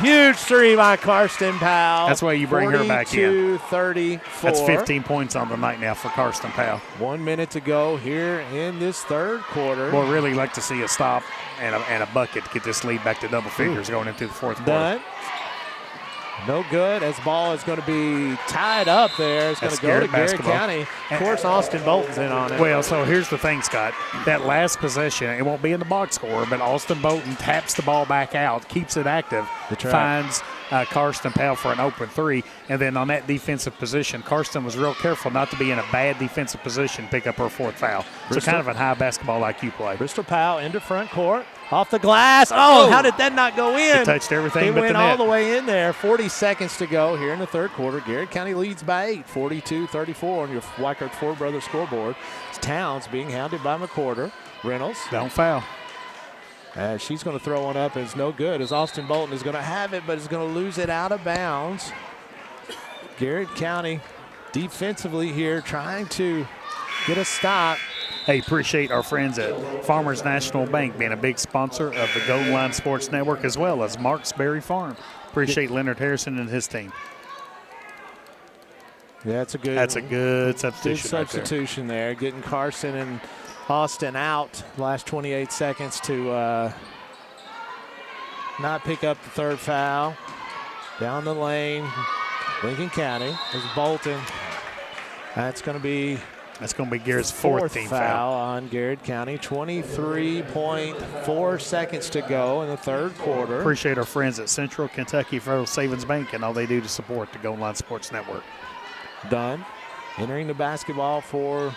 S4: Huge 3 by Karsten Powell.
S23: That's why you bring her back in.
S4: 42-34.
S23: That's 15 points on the night now for Karsten Powell.
S4: 1 minute to go here in this third quarter.
S23: Boy, really like to see a stop and a bucket to get this lead back to double figures going into the fourth quarter.
S4: Dunn No good, as the ball is going to be tied up there. It's going to go to Garrett County. Of course, Austin Bolton's in on it.
S23: Well, so here's the thing, Scott. That last possession, it won't be in the box score, but Austin Bolton taps the ball back out, keeps it active, finds Karsten Powell for an open three, and then on that defensive position, Karsten was real careful not to be in a bad defensive position, pick up her fourth foul. So kind of a high basketball IQ play.
S4: Bristol Powell into front court. Off the glass. Oh, how did that not go in?
S23: It touched everything
S4: but
S23: the net.
S4: It went all the way in there. 40 seconds to go here in the third quarter. Garrett County leads by 8, 42-34 on your Weikert Ford Brothers scoreboard. It's Towns being hounded by McWhorter. Reynolds.
S23: Don't foul.
S4: She's going to throw one up, and it's no good, as Austin Bolton is going to have it, but is going to lose it out of bounds. Garrett County defensively here trying to get a stop.
S23: Hey, appreciate our friends at Farmers National Bank being a big sponsor of the Golden Line Sports Network, as well as Marks Berry Farm. Appreciate Leonard Harrison and his team.
S4: Yeah, that's a good
S23: substitution.
S4: Good substitution there, getting Carson and Austin out last 28 seconds to not pick up the third foul. Down the lane, Lincoln County is Bolton. That's going to be
S23: Garrett's fourth team
S4: foul on Garrett County. 23.4 seconds to go in the third quarter.
S23: Appreciate our friends at Central Kentucky Federal Savings Bank and all they do to support the Golden Line Sports Network.
S4: Dunn entering the basketball for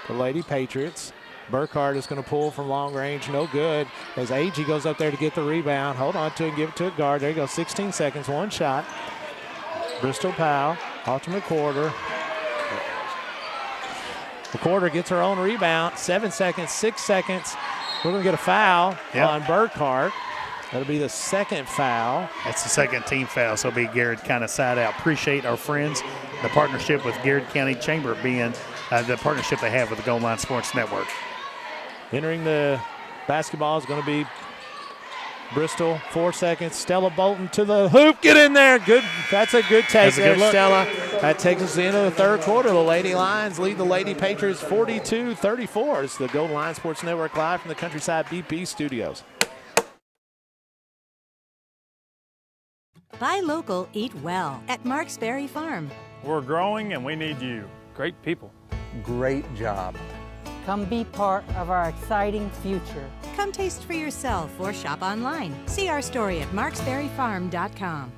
S4: the Lady Patriots. Burkhardt is going to pull from long range. No good, as Agee goes up there to get the rebound. Hold on to it, give it to a guard. There you go, 16 seconds, one shot. Bristol Powell off to McWhorter. McWhorter gets her own rebound. 7 seconds, 6 seconds. We're going to get a foul on Burkhardt. That'll be the second foul.
S23: That's the second team foul, so it'll be Garrett kind of side out. Appreciate our friends, the partnership with Garrett County Chamber being the partnership they have with the Golden Line Sports Network.
S4: Entering the basketball is going to be Bristol. 4 seconds. Stella Bolton to the hoop. Get in there. Good. That's a good take there, Stella. That takes us to the end of the third quarter. The Lady Lions lead the Lady Patriots 42-34. It's the Golden Line Sports Network live from the Countryside BP studios.
S21: Buy local, eat well at Marks Berry Farm.
S10: We're growing and we need you. Great people.
S14: Great job.
S22: Come be part of our exciting future.
S21: Come taste for yourself or shop online. See our story at marksberryfarm.com.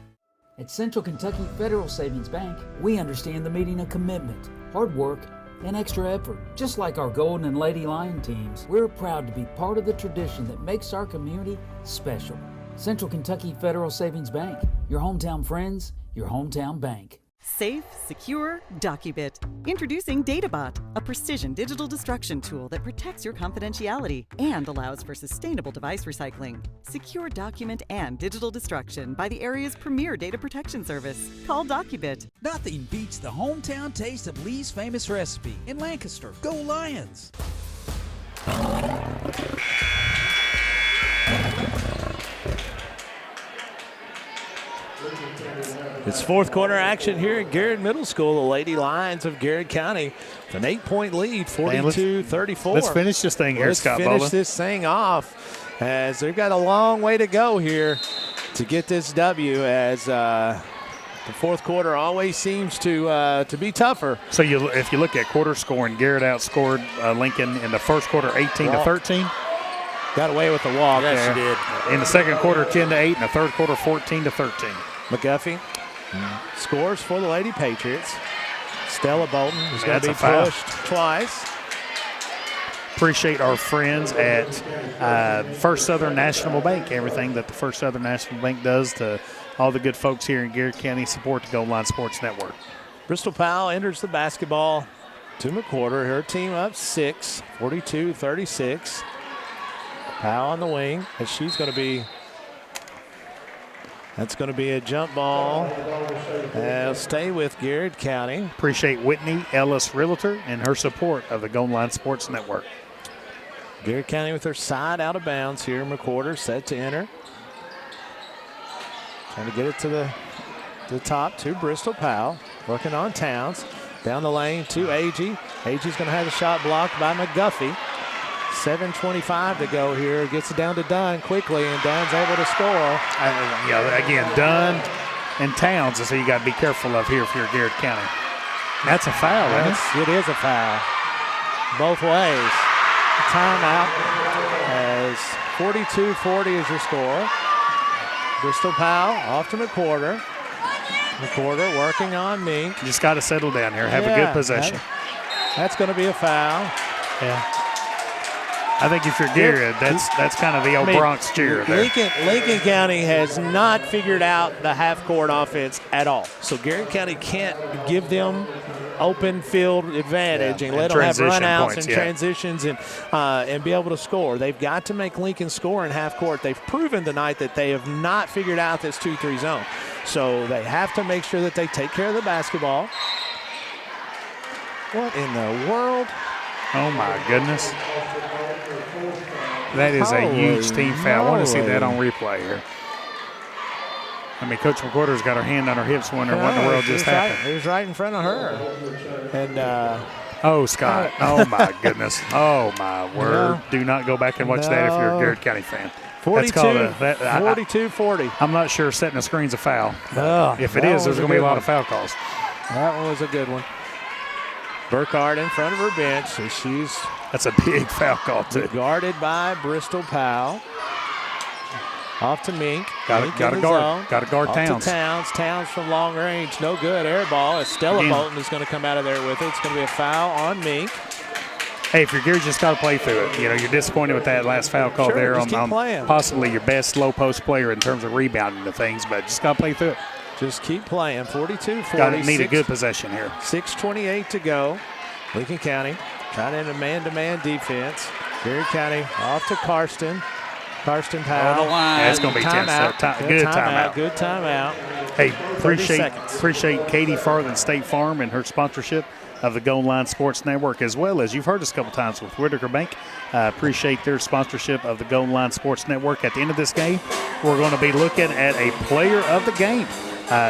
S15: At Central Kentucky Federal Savings Bank, we understand the meaning of commitment, hard work, and extra effort. Just like our Golden and Lady Lion teams, we're proud to be part of the tradition that makes our community special. Central Kentucky Federal Savings Bank, your hometown friends, your hometown bank.
S16: Safe, secure, DocuBit. Introducing DataBot, a precision digital destruction tool that protects your confidentiality and allows for sustainable device recycling. Secure document and digital destruction by the area's premier data protection service. Call DocuBit.
S2: Nothing beats the hometown taste of Lee's famous recipe in Lancaster. Go Lions!
S4: It's fourth quarter action here at Garrett Middle School. The Lady Lions of Garrett County with an 8-point lead, 42-34.
S23: Let's finish this thing here, Scott Bowler.
S4: Let's finish this thing off, as they've got a long way to go here to get this W, as the fourth quarter always seems to be tougher.
S23: So if you look at quarter scoring, Garrett outscored Lincoln in the first quarter 18-13.
S4: Got away with the walk there.
S23: Yes, she did. In the second quarter, 10-8. In the third quarter, 14-13.
S4: McGuffey scores for the Lady Patriots. Stella Bolton is going to be pushed twice.
S23: Appreciate our friends at First Southern National Bank. Everything that the First Southern National Bank does to all the good folks here in Garrett County support the Golden Line Sports Network.
S4: Bristol Powell enters the basketball to McWhorter. Her team up 6, 42-36. Powell on the wing, as she's going to be. That's going to be a jump ball. Stay with Garrett County.
S23: Appreciate Whitney Ellis Realtor and her support of the Golden Line Sports Network.
S4: Garrett County with her side out of bounds here. McWhorter set to enter. Trying to get it to the top to Bristol Powell. Working on Towns. Down the lane to Agee. Agee's going to have a shot blocked by McGuffey. 7:25 to go here. Gets it down to Dunn quickly, and Dunn's able to score.
S23: Again, Dunn and Towns, so you got to be careful of here if you're Garrett County. That's a foul, isn't it?
S4: It is a foul. Both ways. Timeout as 42-40 is your score. Bristol Powell off to McWhorter. McWhorter working on Mink.
S23: Just got to settle down here. Have a good possession.
S4: That's going to be a foul.
S23: Yeah. I think if you're Garrett, that's kind of the old Bronx cheer there.
S4: Lincoln County has not figured out the half-court offense at all. So Garrett County can't give them open field advantage and let them have runouts and transitions and be able to score. They've got to make Lincoln score in half court. They've proven tonight that they have not figured out this 2-3 zone. So they have to make sure that they take care of the basketball. What in the world?
S23: Oh, my goodness. That is a huge team foul. I want to see that on replay here. I mean, Coach McWhorter's got her hand on her hips wondering what in the world just happened.
S4: He was right in front of her. And
S23: oh, Scott. Oh, my goodness. Oh, my word. Do not go back and watch that if you're a Garrett County fan.
S4: 42-40.
S23: I'm not sure setting a screen's a foul. If it is, there's going to be a lot of foul calls.
S4: That one was a good one. Burkhardt in front of her bench. So
S23: that's a big foul call, too.
S4: Guarded by Bristol Powell. Off to Mink.
S23: Got to guard Towns.
S4: Towns from long range. No good. Air ball. Stella Bolton is going to come out of there with it. It's going to be a foul on Mink.
S23: Hey, if you're Gears, just got to play through it. You're disappointed with that last foul call there on possibly your best low post player in terms of rebounding the things, but just got to play through it.
S4: Just keep playing. 42-40.
S23: Need a good possession here.
S4: 6:28 to go. Lincoln County trying to end a man-to-man defense. Garrett County off to Karsten. Karsten Powell.
S23: That's going to be tense. Good timeout.
S4: Good timeout.
S23: Hey, appreciate Katie Farthing State Farm and her sponsorship of the Goal Line Sports Network, as well as you've heard us a couple times with Whitaker Bank. Appreciate their sponsorship of the Goal Line Sports Network. At the end of this game, we're going to be looking at a player of the game.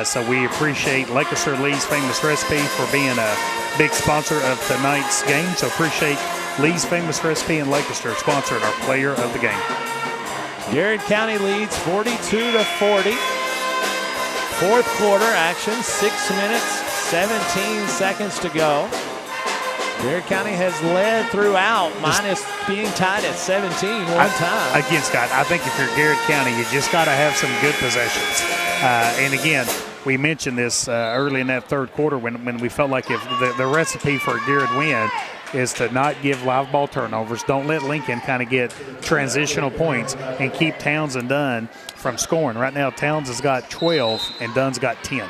S23: So we appreciate Lancaster Lee's Famous Recipe for being a big sponsor of tonight's game. So appreciate Lee's Famous Recipe and Lancaster sponsoring our player of the game.
S4: Garrett County leads 42-40. Fourth quarter action, 6 minutes, 17 seconds to go. Garrett County has led throughout, minus being tied at 17 one time.
S23: Again, Scott, I think if you're Garrett County, you just got to have some good possessions. And again, we mentioned this early in that third quarter when we felt like if the recipe for a Garrett win is to not give live ball turnovers. Don't let Lincoln kind of get transitional points and keep Towns and Dunn from scoring. Right now, Towns has got 12 and Dunn's got 10.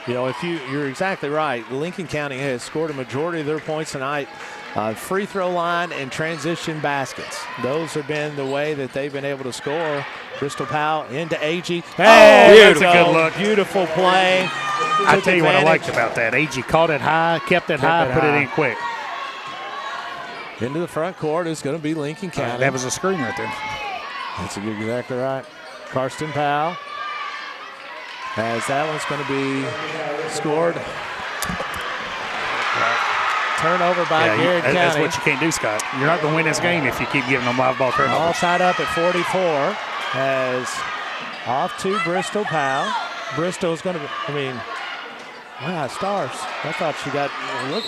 S4: You're exactly right. Lincoln County has scored a majority of their points tonight. Free throw line and transition baskets. Those have been the way that they've been able to score. Bristol Powell into AG.
S23: That's a good look.
S4: Beautiful play.
S23: I tell you what I liked about that. AG caught it high, kept it high, put it in quick.
S4: Into the front court is going to be Lincoln County.
S23: That was a screen right there.
S4: That's exactly right. Karsten Powell. As that one's going to be scored. Turnover by Garrett County.
S23: That's what you can't do, Scott. You're not going to win this game if you keep giving them live ball turnovers.
S4: All tied up at 44. As off to Bristol Powell. Bristol's going to be, wow, stars. I thought she got, look,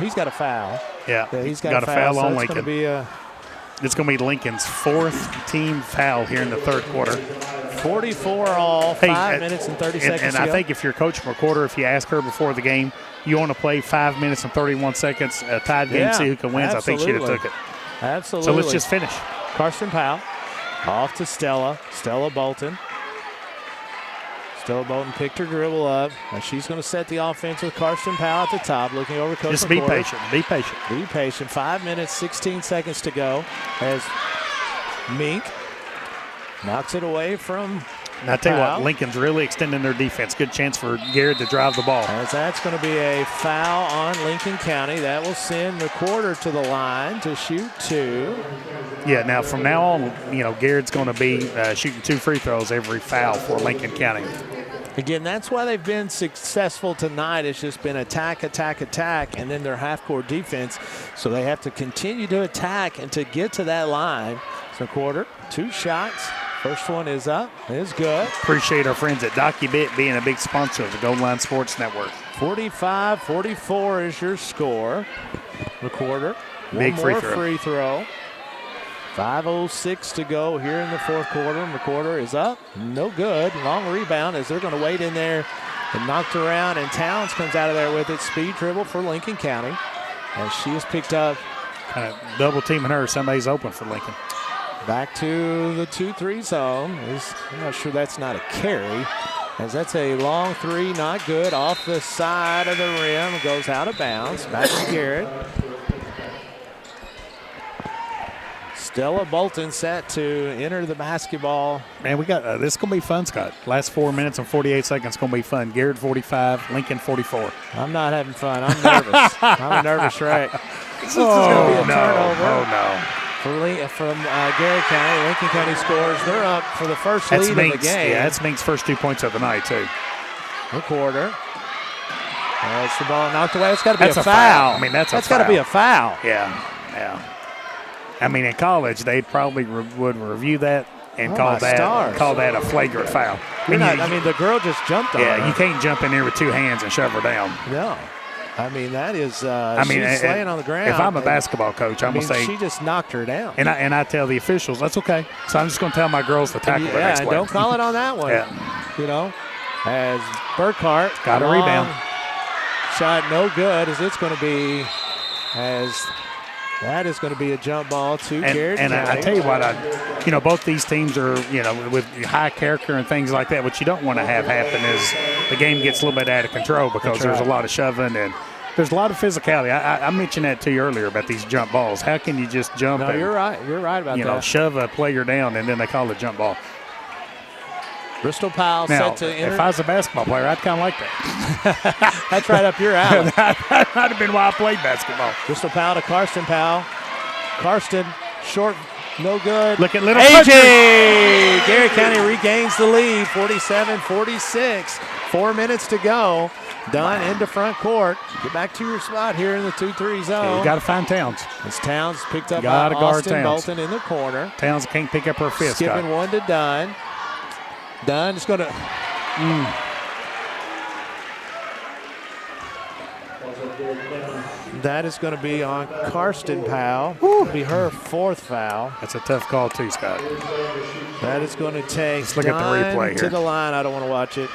S4: he's got a foul.
S23: Yeah,
S4: he's got a foul on Lincoln.
S23: It's going to be Lincoln's fourth team foul here in the third quarter.
S4: 44 all, 5 minutes and 30 seconds
S23: And I think if you're Coach McWhorter, if you ask her before the game, you want to play 5 minutes and 31 seconds, a tied game, see who can win. I think she'd have took it.
S4: Absolutely.
S23: So let's just finish.
S4: Karsten Powell off to Stella Bolton. Stella Bolton picked her dribble up. And she's going to set the offense with Karsten Powell at the top, looking over Coach
S23: Just
S4: McWhorter.
S23: Be patient.
S4: Be patient. 5 minutes, 16 seconds to go as Mink knocks it away from
S23: Now, I tell you what, Lincoln's really extending their defense. Good chance for Garrett to drive the ball.
S4: As that's going to be a foul on Lincoln County. That will send McWhorter to the line to shoot 2.
S23: Yeah, now from now on, Garrett's going to be shooting 2 free throws every foul for Lincoln County.
S4: Again, that's why they've been successful tonight. It's just been attack, and then their half-court defense. So they have to continue to attack and to get to that line. So McWhorter, 2 shots, First one is up. Is good.
S23: Appreciate our friends at DocuBit being a big sponsor of the Gold Line Sports Network.
S4: 45-44 is your score. McWhorter.
S23: Big
S4: One more free throw. 5:06 to go here in the fourth quarter. McWhorter is up. No good. Long rebound as they're going to wait in there and knocked around, and Towns comes out of there with it. Speed dribble for Lincoln County as she is picked up.
S23: Kind of double teaming her. Somebody's open for Lincoln.
S4: Back to the 2-3 zone. I'm not sure that's not a carry, as that's a long three, not good, off the side of the rim, goes out of bounds. Back to Garrett. Stella Bolton set to enter the basketball.
S23: Man, we got this is going to be fun, Scott. Last 4 minutes and 48 seconds going to be fun. Garrett 45, Lincoln 44.
S4: I'm not having fun. I'm nervous. I'm a nervous wreck. This is going to be a turnover.
S23: Oh, no.
S4: From Garrett County. Lincoln County scores. They're up for the first lead of the game.
S23: Yeah, that's Mink's first 2 points of the night, too.
S4: McWhorter. That's the ball knocked away. It's got to be
S23: a
S4: foul.
S23: I mean, that's
S4: got to be a foul.
S23: Yeah. I mean, in college, they probably would review that and call that a flagrant foul.
S4: The girl just jumped on her.
S23: Yeah, you can't jump in there with two hands and shove her down.
S4: No. I mean, that is, she's laying on the ground.
S23: If I'm a basketball coach, I'm going to say.
S4: She just knocked her down.
S23: And I tell the officials, that's okay. So I'm just going to tell my girls to tackle her next
S4: and
S23: play.
S4: Don't call it on that one. As Burkhart
S23: got a rebound.
S4: Shot no good, as it's going to be, that is going to be a jump ball to Garrett
S23: And
S4: County.
S23: I tell you what, both these teams are, with high character and things like that. What you don't want to have happen is the game gets a little bit out of control because there's a lot of shoving and there's a lot of physicality. I mentioned that to you earlier about these jump balls. How can you just jump?
S4: No, you're right. You're right about that.
S23: Shove a player down and then they call it a jump ball.
S4: Bristol Powell set to enter.
S23: If I was a basketball player, I'd kind of like that.
S4: That's right up your alley.
S23: That might have been why I played basketball.
S4: Bristol Powell to Karsten Powell. Karsten, short, no good.
S23: Look at little
S4: AJ! Garrett County regains the lead, 47-46. 4 minutes to go. Dunn into front court. Get back to your spot here in the 2-3 zone.
S23: Yeah, you got to find Towns.
S4: As Towns picked up by
S23: Austin
S4: Bolton in the corner.
S23: Towns can't pick up her fist.
S4: Skipping one to Dunn. Dunn is going to. That is going to be on Karsten Powell. It'll be her fourth foul.
S23: That's a tough call too, Scott.
S4: That is going to take
S23: Let's look at the replay here.
S4: To the line. I don't want to watch it.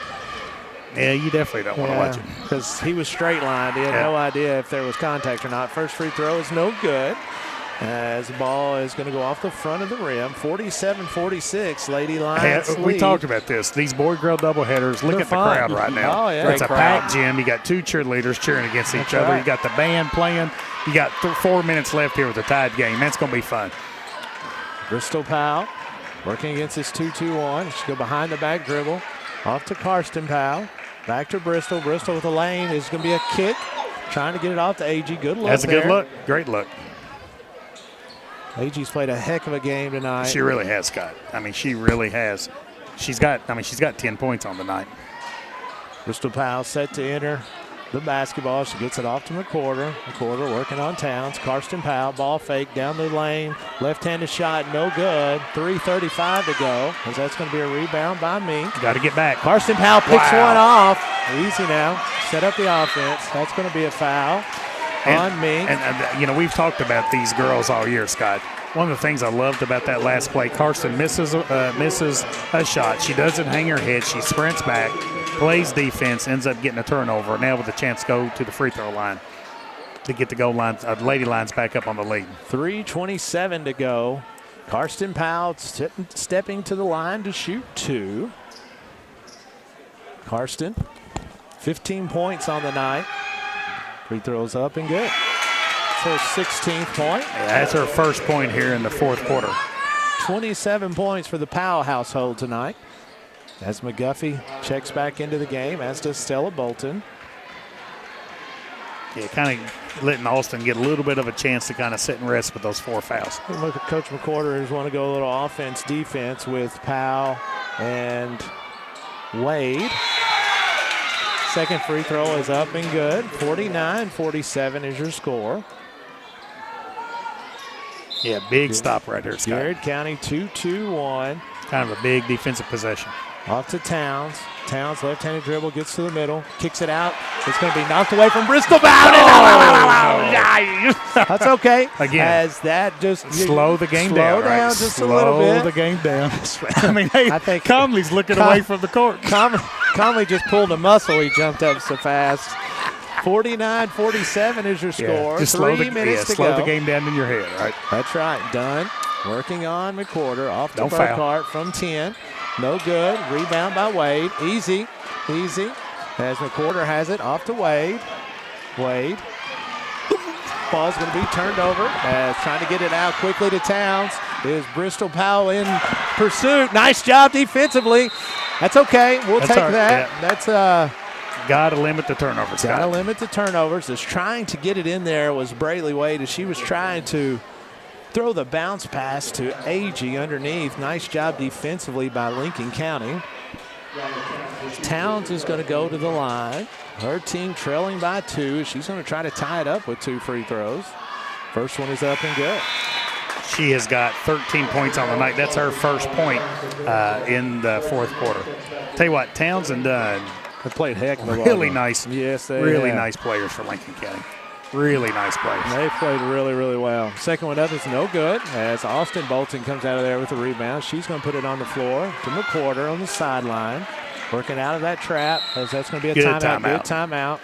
S23: Yeah, you definitely don't want to watch it.
S4: Because he was straight lined. He had no idea if there was contact or not. First free throw is no good. As the ball is going to go off the front of the rim. 47-46, Lady Lions lead.
S23: We talked about this. These boy-girl doubleheaders, look at the crowd right now.
S4: Oh, yeah.
S23: It's a packed gym. You got two cheerleaders cheering against each other. You got the band playing. You got 4 minutes left here with a tied game. That's going to be fun.
S4: Bristol Powell working against this 2-2-1. She'll go behind the back dribble. Off to Karsten Powell. Back to Bristol. Bristol with a lane. Is going to be a kick. Trying to get it off to AG. Good look.
S23: That's a good look. Great look.
S4: AG's played a heck of a game tonight.
S23: She really has, Scott. I mean, she really has. She's got 10 points on the night.
S4: Bristol Powell set to enter the basketball. She gets it off to McWhorter. McWhorter working on Towns. Karsten Powell, ball fake down the lane. Left-handed shot, no good. 3:35 to go, as that's going to be a rebound by Mink.
S23: Got to get back.
S4: Karsten Powell picks one off. Easy now. Set up the offense. That's going to be a foul. On Mink.
S23: And we've talked about these girls all year, Scott. One of the things I loved about that last play, Karsten misses a shot. She doesn't hang her head. She sprints back, plays defense, ends up getting a turnover. Now with a chance to go to the free throw line to get the goal line. Lady Lions back up on the lead.
S4: 3:27 to go. Karsten Powell stepping to the line to shoot two. Karsten, 15 points on the night. Free throws up and good. It's her 16th point.
S23: Yeah, that's her first point here in the fourth quarter.
S4: 27 points for the Powell household tonight. As McGuffey checks back into the game, as does Stella Bolton.
S23: Yeah, kind of letting Austin get a little bit of a chance to kind of sit and rest with those 4 fouls.
S4: Look at Coach McWhorter, who's want to go a little offense, defense with Powell and Wade. Second free throw is up and good. 49-47 is your score.
S23: Yeah, big stop right there, Scott.
S4: Garrett County 2-2-1.
S23: Kind of a big defensive possession.
S4: Off to Towns. Towns, left-handed dribble, gets to the middle, kicks it out. It's going to be knocked away from Bristol Bowden. That's okay.
S23: Again,
S4: as that just
S23: slow the game down.
S4: Slow down just a little bit.
S23: Slow the game down. I mean, hey, I think Conley's looking away from the court.
S4: Conley just pulled a muscle. He jumped up so fast. 49-47 is your score.
S23: Just
S4: 3 minutes to
S23: slow
S4: go.
S23: the game down in your head, right?
S4: That's right. Dunn working on McWhorter. Off to
S23: Don't foul.
S4: Burkhart from 10. No good. Rebound by Wade. Easy. As McWhorter has it. Off to Wade. Wade. Ball's going to be turned over. As trying to get it out quickly to Towns. Is Bristol Powell in pursuit. Nice job defensively. That's okay. We'll take that. Yeah. That's
S23: got to limit the turnovers.
S4: Got to limit the turnovers. Is trying to get it in there was Brayley Wade as she was trying to throw the bounce pass to Agee underneath. Nice job defensively by Lincoln County. Towns is going to go to the line. Her team trailing by 2. She's going to try to tie it up with 2 free throws. First one is up and good.
S23: She has got 13 points on the night. That's her first point in the fourth quarter. Tell you what, Towns and Dunn
S4: have played heck of a
S23: really nice.
S4: Yes, they
S23: really
S4: have.
S23: Nice players for Lincoln County. Really nice players.
S4: They played really, really well. Second one up is no good as Austin Bolton comes out of there with a rebound. She's going to put it on the floor to McWhorter on the sideline. Working out of that trap as that's going to be a timeout. Good timeout.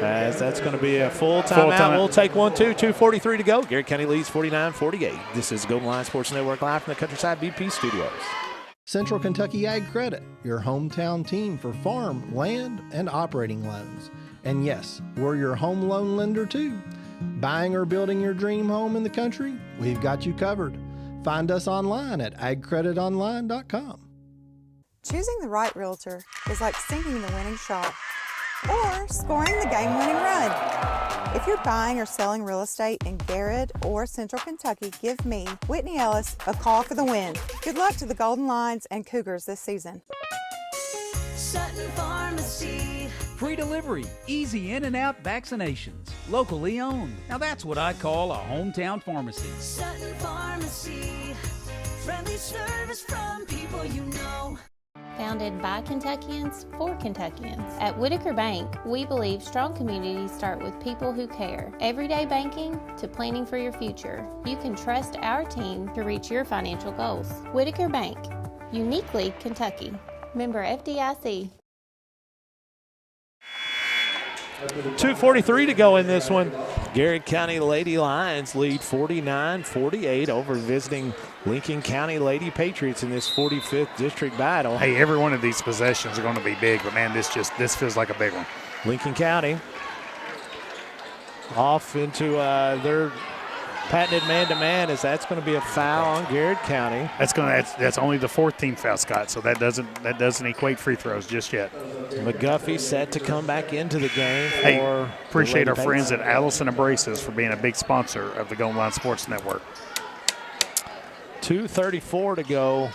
S4: As that's going to be a full timeout. We'll take 1-2. 2:43 to go. Garrett County leads 49-48. This is Golden Line Sports Network live from the Countryside BP studios.
S17: Central Kentucky Ag Credit, your hometown team for farm, land, and operating loans. And yes, we're your home loan lender too. Buying or building your dream home in the country? We've got you covered. Find us online at agcreditonline.com.
S18: Choosing the right realtor is like sinking the winning shot or scoring the game-winning run. If you're buying or selling real estate in Garrett or Central Kentucky, give me, Whitney Ellis, a call for the win. Good luck to the Golden Lions and Cougars this season.
S19: Sutton Pharmacy.
S2: Free delivery, easy in and out vaccinations, locally owned. Now that's what I call a hometown pharmacy.
S19: Sutton Pharmacy. Friendly service from people you know.
S20: Founded by Kentuckians for Kentuckians. At Whitaker Bank, we believe strong communities start with people who care. Everyday banking to planning for your future. You can trust our team to reach your financial goals. Whitaker Bank, uniquely Kentucky. Member FDIC.
S4: 2:43 to go in this one. Garrett County Lady Lions lead 49-48 over visiting Lincoln County Lady Patriots in this 45th district battle.
S23: Hey, every one of these possessions are going to be big, but man, this feels like a big one.
S4: Lincoln County off into their patented man-to-man as that's going to be a foul on Garrett County.
S23: That's only the 14th foul, Scott. So that doesn't equate free throws just yet.
S4: McGuffey set to come back into the game.
S23: Hey, appreciate our friends at Allison Abrasives for being a big sponsor of the Golden Line Sports Network.
S4: 2:34 to go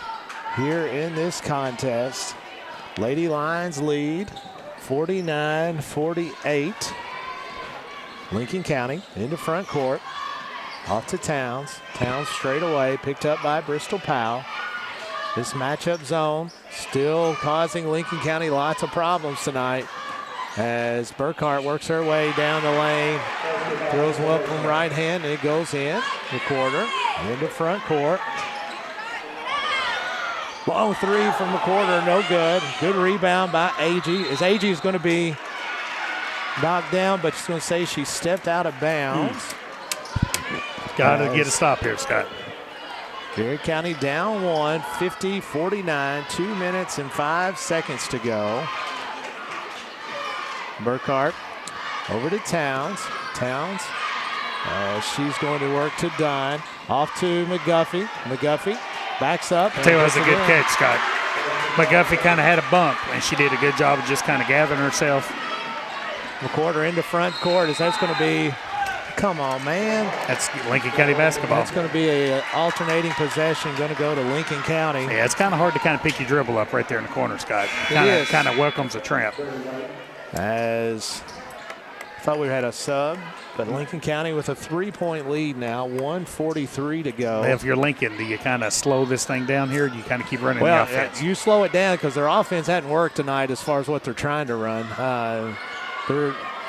S4: here in this contest. Lady Lions lead 49-48. Lincoln County into front court. Off to Towns. Towns straight away, picked up by Bristol Powell. This matchup zone still causing Lincoln County lots of problems tonight as Burkhart works her way down the lane. Throws one from right hand and it goes in the quarter into front court. Long three from the quarter, no good. Good rebound by Agee. As Agee is going to be knocked down, but she's going to say she stepped out of bounds.
S23: Got to get a stop here, Scott.
S4: Garrett County down 1, 50-49, 2 minutes and 5 seconds to go. Burkhart over to Towns. Towns, she's going to work to Dunn. Off to McGuffey. McGuffey backs up.
S23: I tell you what, it was a good catch, Scott. McGuffey kind of had a bump, and she did a good job of just kind of gathering herself.
S4: McWhorter into front court as that's going to be. Come on, man.
S23: That's Lincoln County basketball.
S4: That's going to be an alternating possession going to go to Lincoln County.
S23: Yeah, it's kind of hard to kind of pick your dribble up right there in the corner, Scott. Kind of welcomes a trap.
S4: As Thought we had a sub, but Lincoln County with a 3-point lead now, 1:43 to go.
S23: If you're Lincoln, do you kind of slow this thing down here? Or do you kind of keep running
S4: Well,
S23: the offense?
S4: you slow it down because their offense hadn't worked tonight as far as what they're trying to run.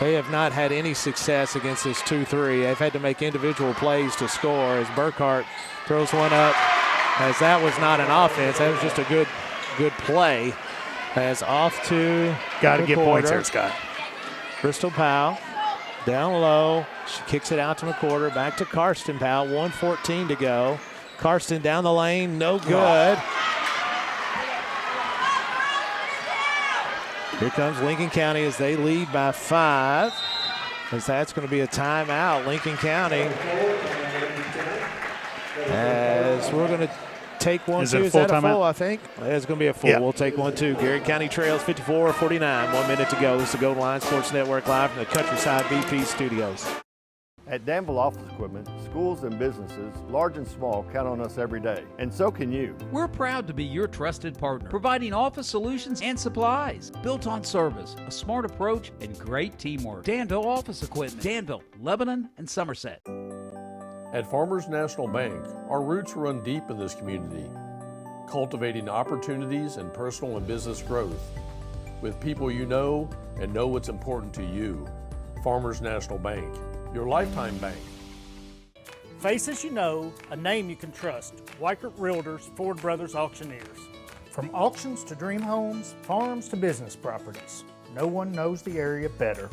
S4: They have not had any success against this 2-3. They've had to make individual plays to score as Burkhart throws one up. As that was not an offense, that was just a good play. As off to
S23: got to get points here, Scott.
S4: Crystal Powell down low. She kicks it out to McWhorter. Back to Karsten Powell. 1:14 to go. Karsten down the lane. No good. Here comes Lincoln County as they lead by 5. As that's going to be a timeout. Lincoln County. As we're going to take one, two. Is that a full, I think? It's going to be a full. Yeah. We'll take 1, 2. Garrett County trails 54-49. 1 minute to go. This is the Golden Line Sports Network live from the Countryside BP studios.
S5: At Danville Office Equipment, schools and businesses, large and small, count on us every day. And so can you.
S2: We're proud to be your trusted partner, providing office solutions and supplies built on service, a smart approach, and great teamwork. Danville Office Equipment, Danville, Lebanon, and Somerset.
S9: At Farmers National Bank, our roots run deep in this community, cultivating opportunities and personal and business growth with people you know and know what's important to you. Farmers National Bank, your lifetime bank.
S10: Faces you know, a name you can trust. Weichert Realtors, Ford Brothers Auctioneers. From auctions to dream homes, farms to business properties, no one knows the area better.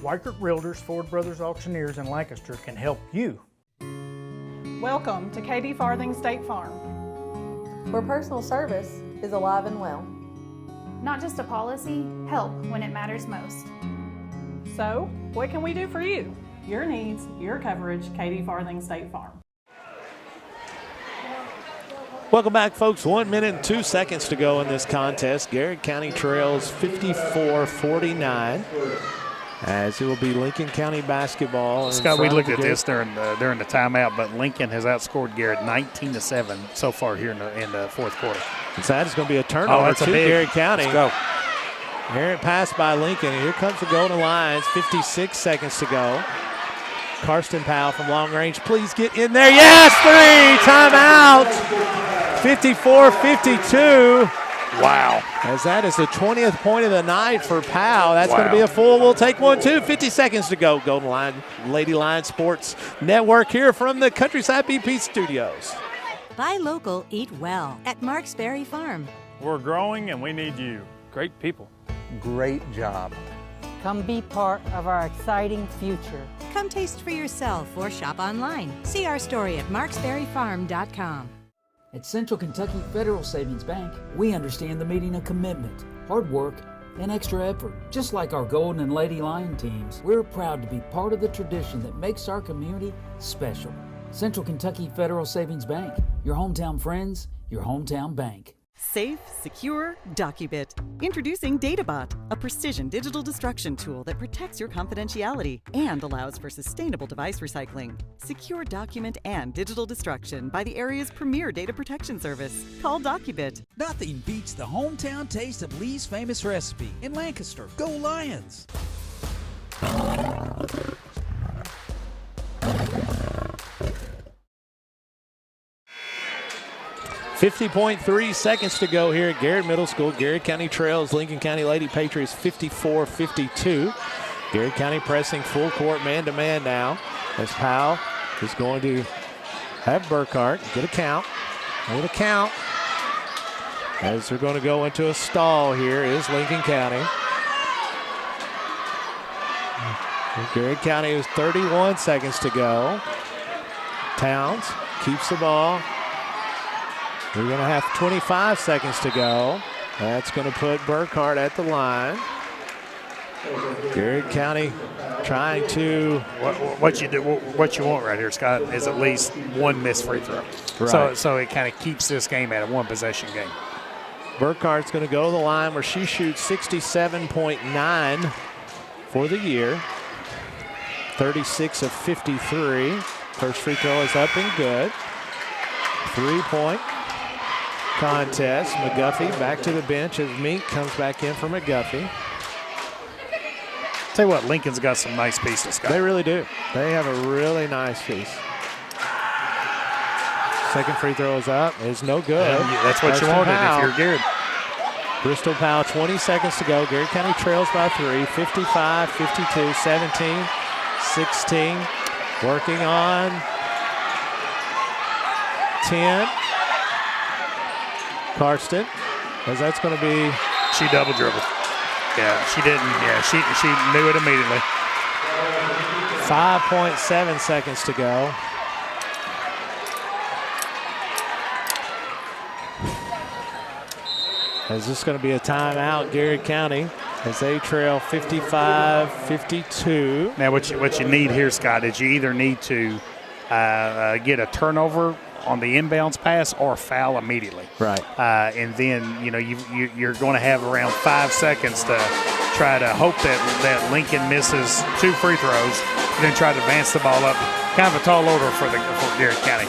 S10: Weichert Realtors, Ford Brothers Auctioneers in Lancaster can help you.
S11: Welcome to Katie Farthing State Farm,
S12: where personal service is alive and well.
S13: Not just a policy, help when it matters most.
S11: So, what can we do for you? Your needs, your coverage, Katie Farthing State Farm.
S4: Welcome back, folks. 1 minute and 2 seconds to go in this contest. Garrett County trails 54-49. As it will be Lincoln County basketball.
S23: Scott, we looked at this during the timeout, but Lincoln has outscored Garrett 19-7 so far here in the fourth quarter.
S4: And so that is going to be a turnover to Garrett County.
S23: Let's go.
S4: Errant pass by Lincoln. And here comes the Golden Lions. 56 seconds to go. Karsten Powell from long range. Please get in there. Yes, 3. Timeout. 54-52.
S23: Wow.
S4: As that is the 20th point of the night for Powell. That's going to be a full. We'll take 1, 2. 50 seconds to go. Golden Line, Lady Lion Sports Network here from the Countryside BP studios.
S21: Buy local, eat well at Marks Berry Farm.
S10: We're growing and we need you.
S6: Great people.
S14: Great job.
S22: Come be part of our exciting future.
S21: Come taste for yourself or shop online. See our story at marksberryfarm.com.
S15: At Central Kentucky Federal Savings Bank, we understand the meaning of commitment, hard work, and extra effort. Just like our Golden and Lady Lion teams, we're proud to be part of the tradition that makes our community special. Central Kentucky Federal Savings Bank, your hometown friends, your hometown bank.
S16: Safe, secure, DocuBit. Introducing DataBot, a precision digital destruction tool that protects your confidentiality and allows for sustainable device recycling. Secure document and digital destruction by the area's premier data protection service. Call DocuBit.
S2: Nothing beats the hometown taste of Lee's famous recipe in Lancaster. Go Lions!
S4: 50.3 seconds to go here at Garrett Middle School. Garrett County trails Lincoln County Lady Patriots 54-52. Garrett County pressing full court man-to-man now as Powell is going to have Burkhart get a count. Get a count. As they're going to go into a stall here is Lincoln County. Garrett County is 31 seconds to go. Towns keeps the ball. We're going to have 25 seconds to go. That's going to put Burkhart at the line. Garrett County trying to.
S23: What you want right here, Scott, is at least one missed free throw.
S4: Right.
S23: So it kind of keeps this game at a one-possession game.
S4: Burkhart's going to go to the line where she shoots 67.9 for the year. 36 of 53. First free throw is up and good. 3-point contest. McGuffey back to the bench as Mink comes back in for McGuffey.
S23: Tell you what, Lincoln's got some nice pieces, Scott.
S4: They really do. They have a really nice piece. Second free throw is up. It's no good.
S23: Yeah, that's what you wanted if you're Garrett.
S4: Bristol Powell, 20 seconds to go. Garrett County trails by 3, 55, 52, 17, 16. Working on 10. Karsten, as that's going to be.
S23: She double dribbled. Yeah, she didn't. Yeah, she knew it immediately.
S4: 5.7 seconds to go. Is this going to be a timeout, Garrett County, as they trail 55-52.
S23: Now, what you need here, Scott, is you either need to get a turnover on the inbounds pass or foul immediately.
S4: Right.
S23: And then, you're going to have around 5 seconds to try to hope that Lincoln misses 2 free throws, and then try to advance the ball up. Kind of a tall order for Garrett County.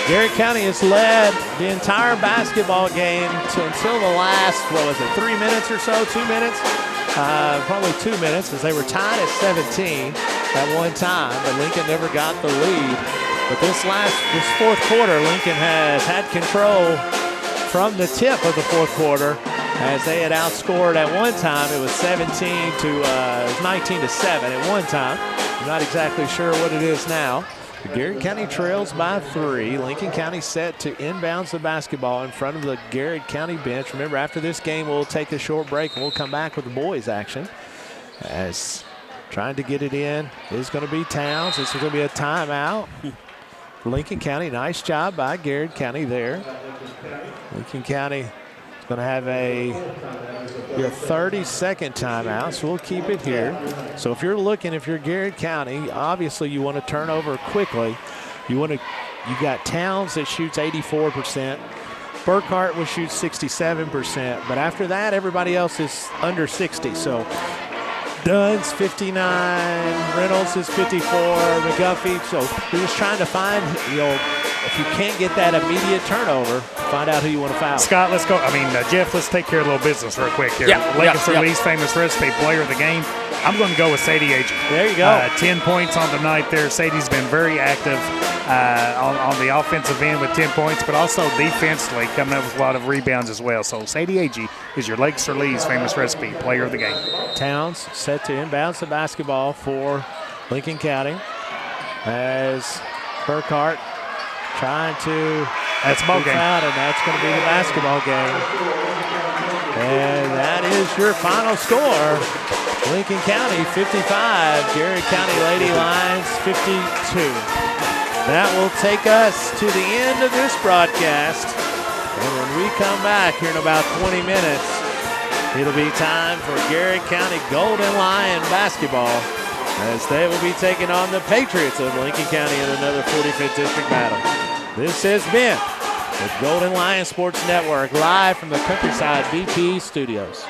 S4: Garrett County has led the entire basketball game until the last, 3 minutes or so, 2 minutes? Probably 2 minutes, as they were tied at 17 at one time, but Lincoln never got the lead. But this fourth quarter, Lincoln has had control from the tip of the fourth quarter, as they had outscored at one time. It was 19-7 at one time. I'm not exactly sure what it is now. Garrett County trails by 3. Lincoln County set to inbounds the basketball in front of the Garrett County bench. Remember, after this game, we'll take a short break and we'll come back with the boys' action. As trying to get it in is going to be Towns. This is going to be a timeout. Lincoln County, nice job by Garrett County there. Lincoln County is going to have a 30-second timeout, so we'll keep it here. So if you're Garrett County, obviously you want to turn over quickly. You got Towns that shoots 84%. Burkhart will shoot 67%, but after that, everybody else is under 60. So Dunn's 59, Reynolds is 54, McGuffey. So we're just trying to find, if you can't get that immediate turnover, find out who you want to foul.
S23: Scott, let's go. Jeff, let's take care of a little business real quick here. Lee's famous recipe player of the game. I'm going to go with Sadie Agee.
S4: There you go.
S23: 10 points on the night there. Sadie's been very active on the offensive end with 10 points, but also defensively coming up with a lot of rebounds as well. So Sadie Agee is your Lee's famous recipe player of the game.
S4: Towns set to inbounds the basketball for Lincoln County as Burkhart trying to
S23: ball game.
S4: Out, and that's going to be the basketball game. And that is your final score. Lincoln County 55, Garrett County Lady Lions 52. That will take us to the end of this broadcast. And when we come back here in about 20 minutes, it'll be time for Garrett County Golden Lion basketball, as they will be taking on the Patriots of Lincoln County in another 45th District battle. This has been the Golden Lion Sports Network, live from the Countryside BP Studios.